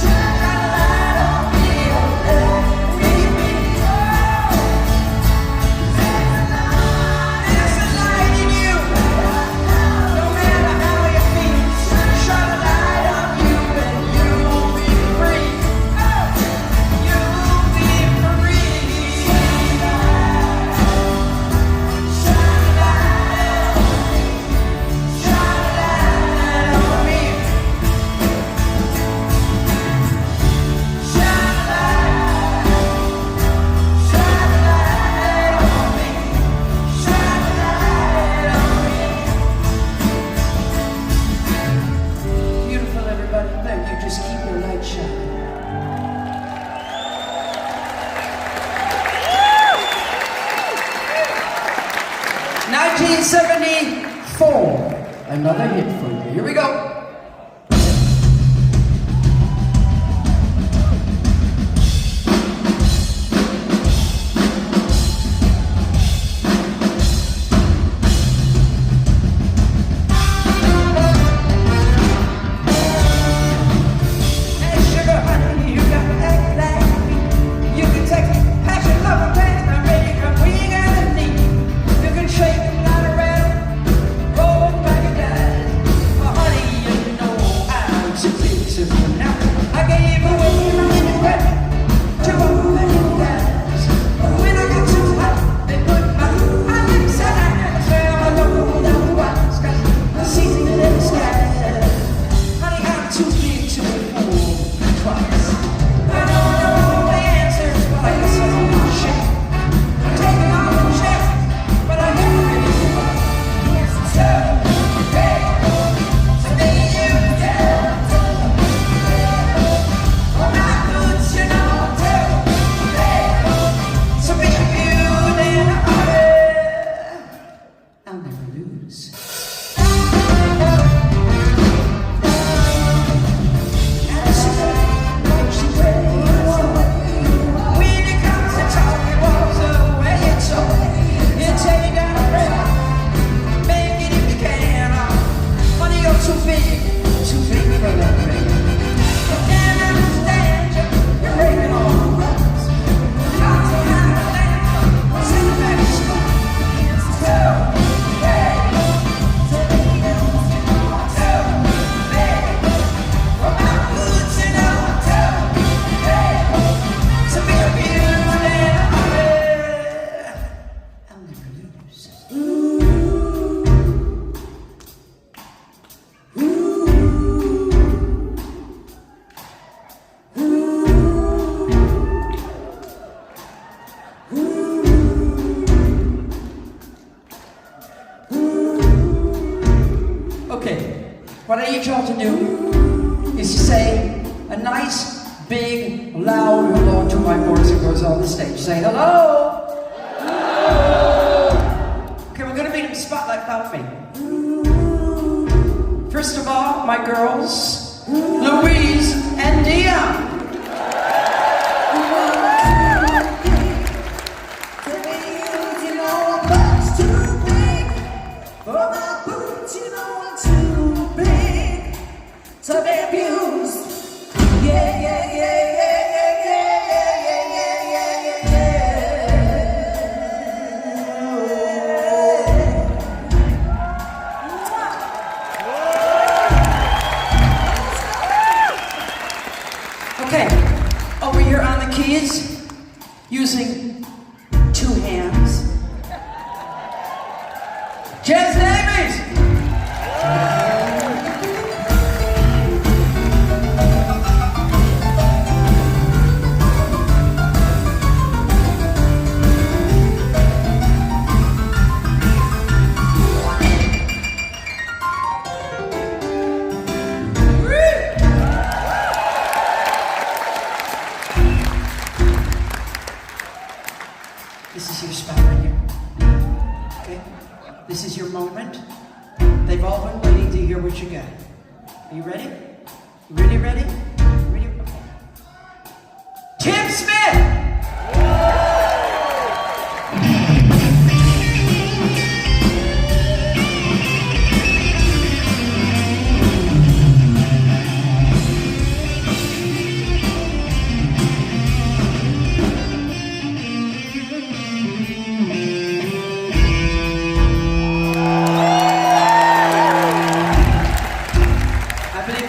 shine a light on me, oh let me be. There's a light in you, no matter how you feel. Shine a light on you and you'll be free. You'll be free. Shine a light on me, shine a light on me. Shine a light on me. Shine a light on me. Beautiful, everybody. Thank you. Just keep your light shining. 1974. Another hit for you. Here we go. need y'all to do is to say a nice, big, loud hello to my voice that goes on the stage. Say hello. Okay, we're gonna meet him spotlight without me. First of all, my girls, Louise and Dion. To be abused. Yeah, yeah, yeah, yeah, yeah, yeah, yeah, yeah, yeah, yeah. Okay, over here on the keys, using 2 hands. Jazz Davies! This is your spot right here. Okay? This is your moment. They've all been waiting to hear what you got. Are you ready? Ready? Ready? Okay. Tim Smith!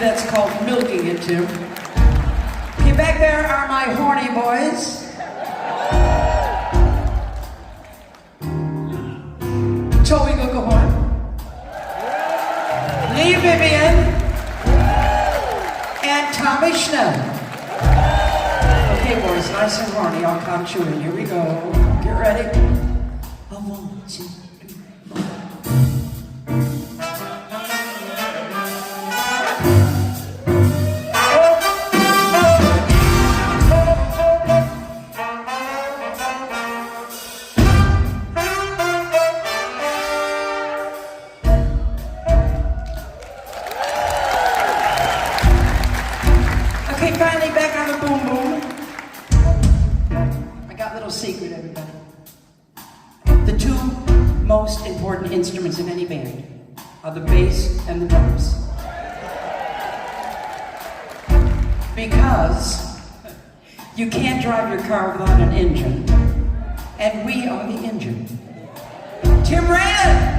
That's called milking it, Tim. Okay, back there are my horny boys. Joey Gugahorn. Lee Vivian. And Tommy Schnell. Okay, boys, nice and horny. I'll count you in. Here we go. Get ready. A 1, 2, 3, 4. Okay, finally back on the boom boom. I got a little secret, everybody. The 2 most important instruments in any band are the bass and the drums. Because you can't drive your car without an engine, and we are the engine. Tim Rand!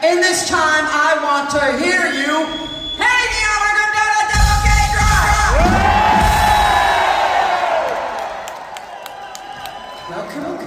In this time, I want to hear you. Hey, the other double gay drive! Well, come on.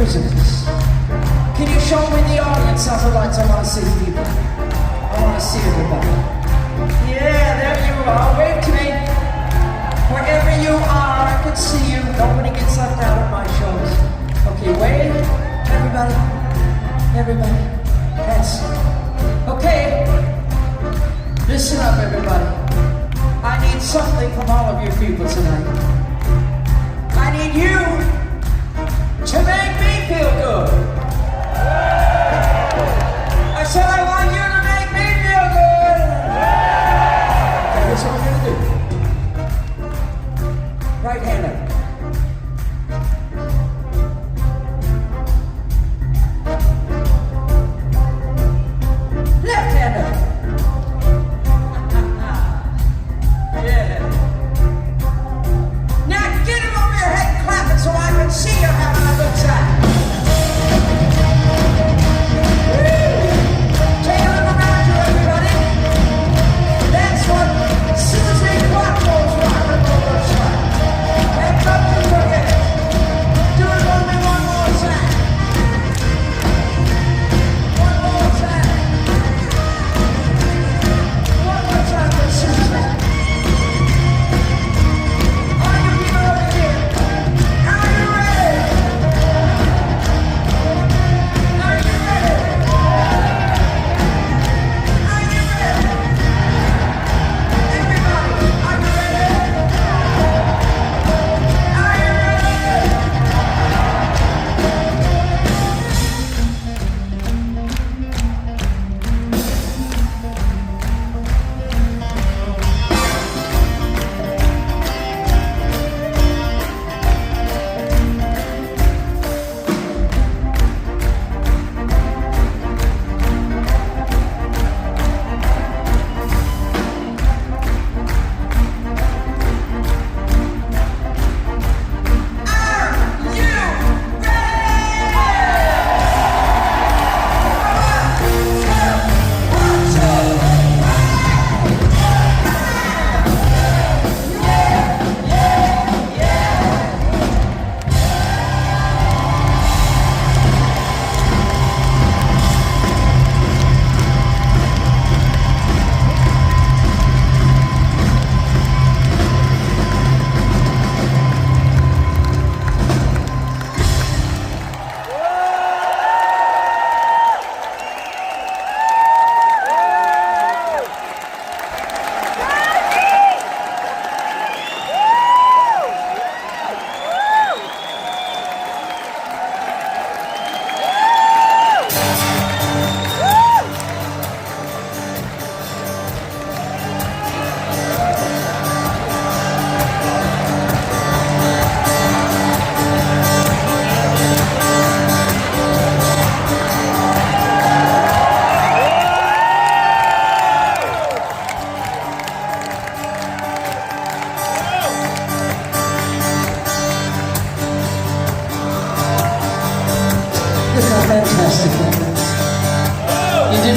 prisoners. Can you show me the audience of the lights? I want to see people. I want to see everybody. Yeah, there you are. Wave to me. Wherever you are, I can see you. Nobody gets left out of my shows. Okay, wave. Everybody. Everybody. That's okay. Listen up, everybody. I need something from all of you people tonight. I need you to make me feel good. I said I want you to make me feel good. Okay, here's what we're gonna do. Right hand up. Left hand up. Yeah. Now get him over your head and clap it so I can see you having a good time. Take a look around you, everybody. That's what Suzi Quatro's rock and roll looks like. And don't you forget it.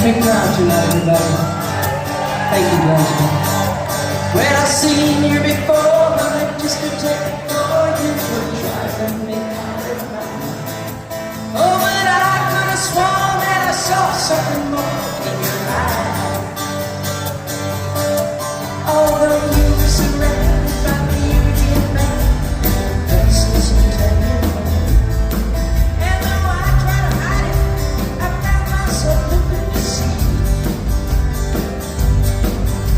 big crowd tonight, everybody. Thank you, Glasgow. Well, I've seen you before, but just to take for you were driving me out of my mind. Oh, but I could have sworn that I saw something more in your eyes. Although you were surrounded by beauty and man, faceless and tender. And though I try to hide it, I found myself looking to see.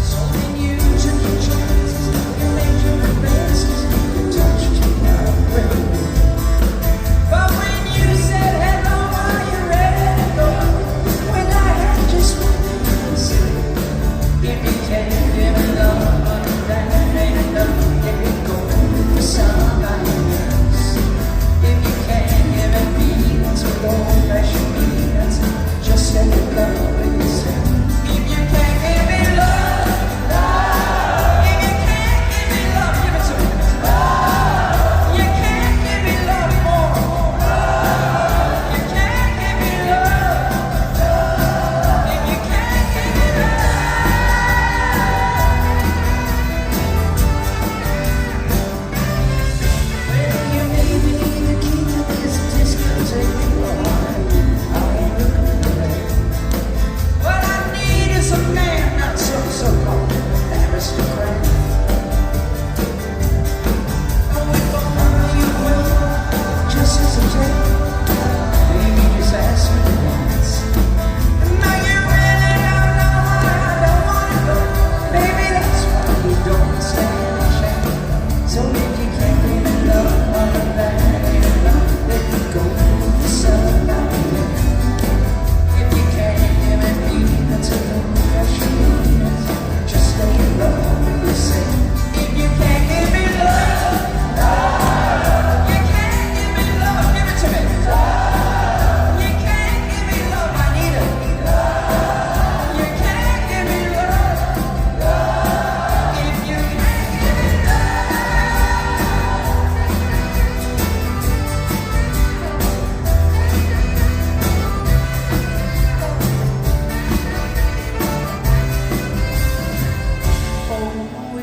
So when you took your chances, you made your advances, you touched my brain. But when you said hello, are you ready to go? When I had just one thing to say, if you can't give me love, that ain't enough. If you go for somebody else, if you can't give me feelings with old-fashioned meanings, just let it go with yourself. If you can't give me love, if you can't give me love, give it to me. You can't give me love more. You can't give me love. If you can't give me love. Well, you may be the key to this discotheque. I ain't looking for that. What I need is a man, not some so-called aristocrat. Oh, if I follow you well, just as a jet, baby, just ask me to dance. Now you really don't know why I don't wanna go. Baby, that's why you don't stand a chance. So if you can't give me love, that ain't enough. Let me go for somebody else. If you can't give me feelings with old-fashioned meanings, just stay in love with yourself. If you can't give me love, you can't give me love, give it to me. You can't give me love, I need it. You can't give me love, if you can't give me love. Oh,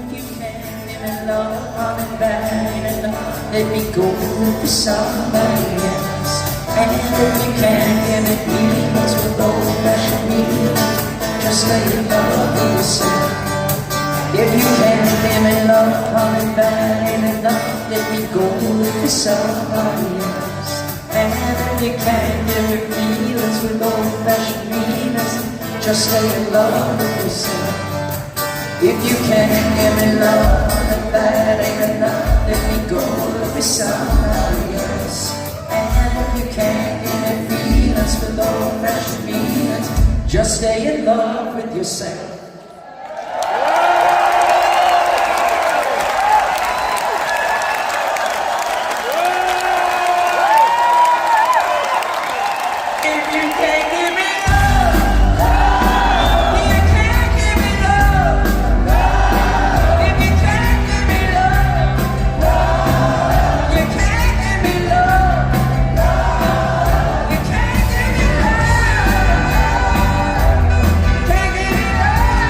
if you can't give me love, honey, that ain't enough. Let me go for somebody else. And if you can't give me feelings with old-fashioned meanings, just lay in love with yourself. If you can't give me love, honey, that ain't enough. Let me go for somebody else. And if you can't give me feelings with old-fashioned meanings, just lay in love with yourself. If you can't give me love, then that ain't enough. Let me go with somebody else. And if you can't give me feelings with old-fashioned meanings, just stay in love with yourself. If you can't give me love, you can't give me love. If you can't give me love, you can't give me love. You can't give me love. Can't give me love.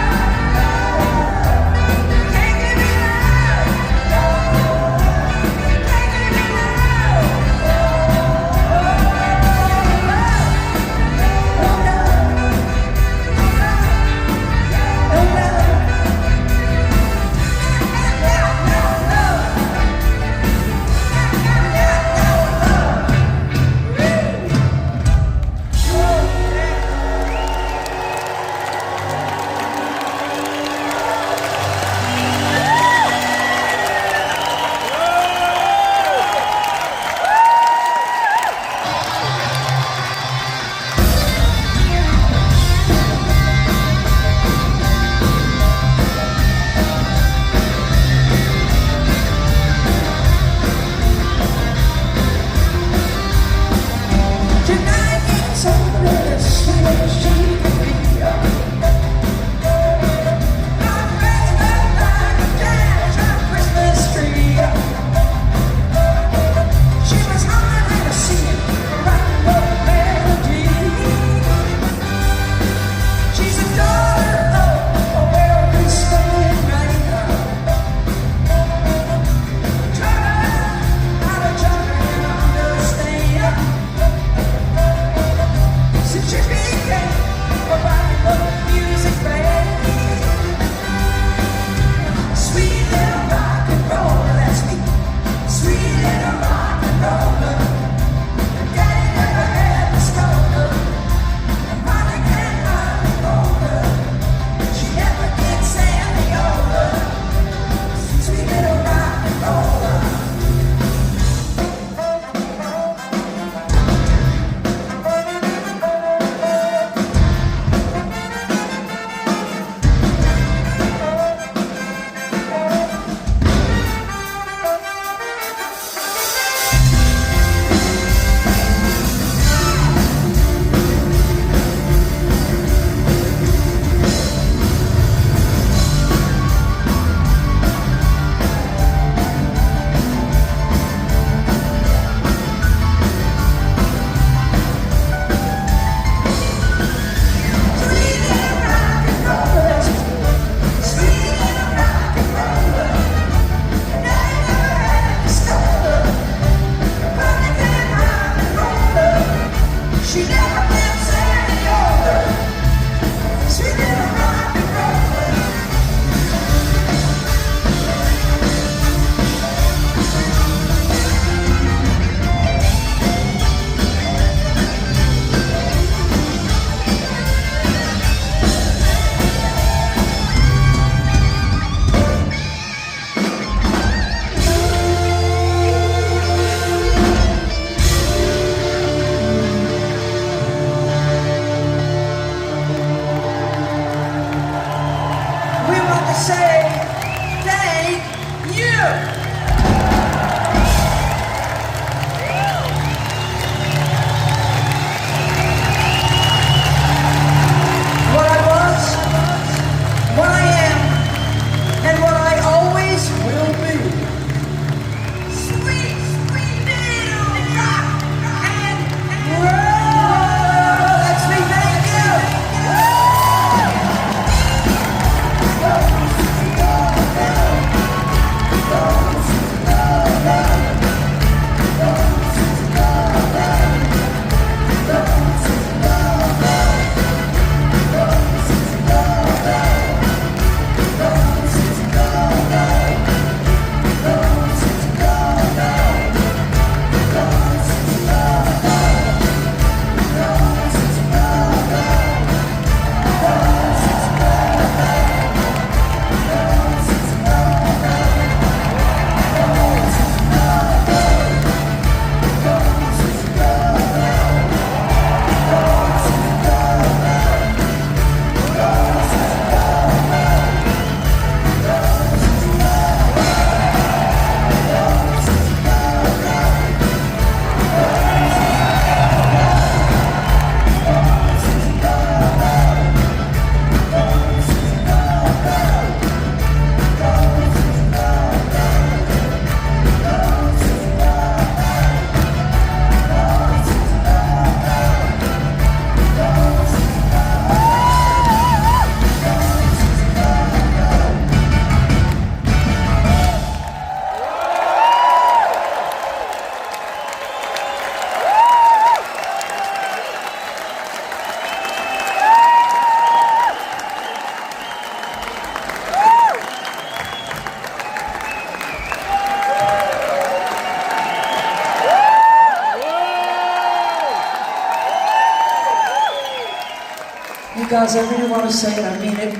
Guys, I really want to say it, I mean it.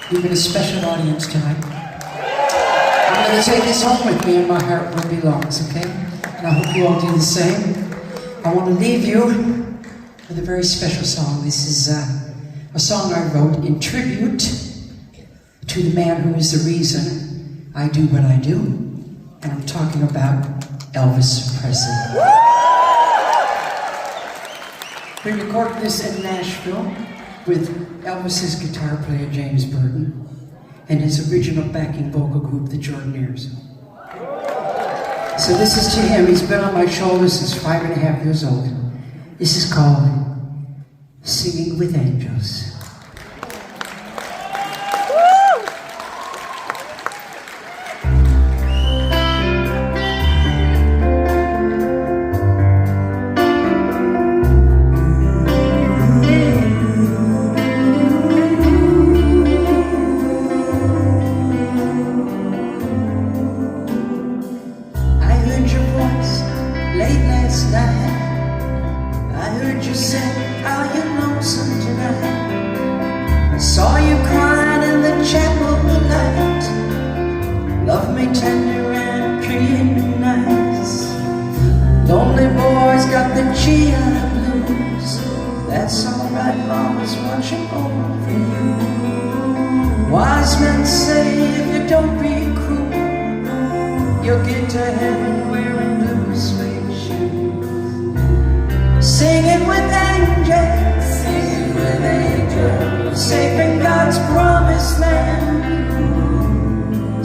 You've been a special audience tonight. I'm going to take this home with me and my heart where it belongs, okay? And I hope you all do the same. I want to leave you with a very special song. This is a song I wrote in tribute to the man who is the reason I do what I do. And I'm talking about Elvis Presley. We recorded this in Nashville with Elvis's guitar player James Burton and his original backing vocal group, the Jordanaires. So this is to him. He's been on my shoulder since 5.5 years old. This is called Singing with Angels. Late last night, I heard you say, "Are you lonesome tonight?" I saw you crying in the chapel light. Love me tender and treat me nice. Lonely boys got the Gia blues. That's alright, Mama's watching over you. Wise men say if you don't be cruel, you'll get to heaven wearing blue suede shoes. Singing with angels, singing with angels, safe in God's promised land.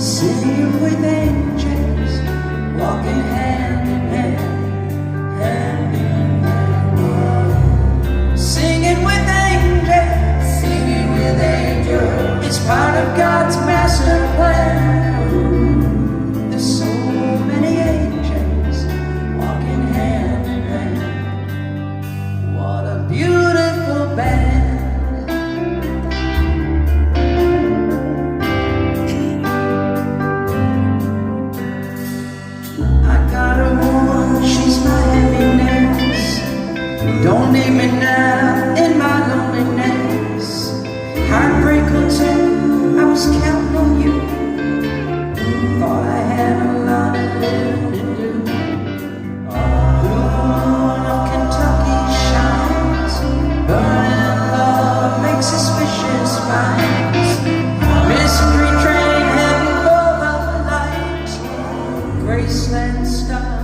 Singing with angels, walking hand in hand, hand in hand. Singing with angels, singing with angels, it's part of God's master plan. There's so many angels walking hand in hand. What a beautiful band. I got a woman, she's my happiness. Don't leave me now in my loneliness. Heartbreak hotel, I was counting on you. Thought I had a lot of living to do. Moon of Kentucky shines, burning love makes suspicious minds. Mystery train heading for the light, Graceland star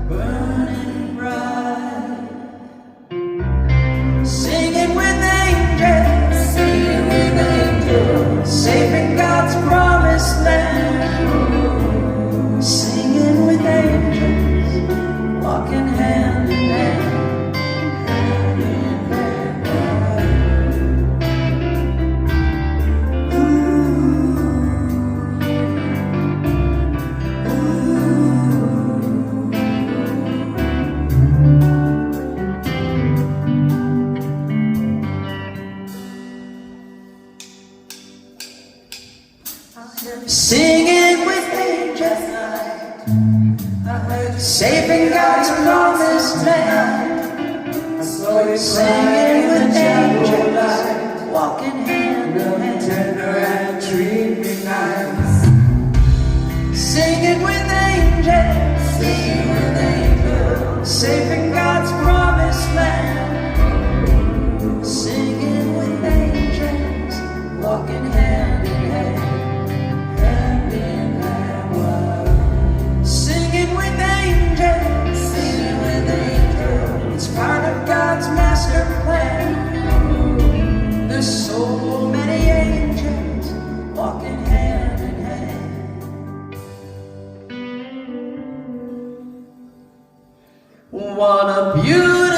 burning bright. Singing with angels, singing with angels, safe in God's promised land. Singing with angels, walking hand in hand, hand in hand. Singing with angels, safe in God's promised land. Singing with angels, walking hand in hand, tender and treat me nice. Singing with angels, singing with angels, safe in God's promised land. Singing with angels, walking hand in hand, hand in hand. Singing with angels, singing with angels, it's part of God's master plan. There's so many angels walking hand in hand. What a beautiful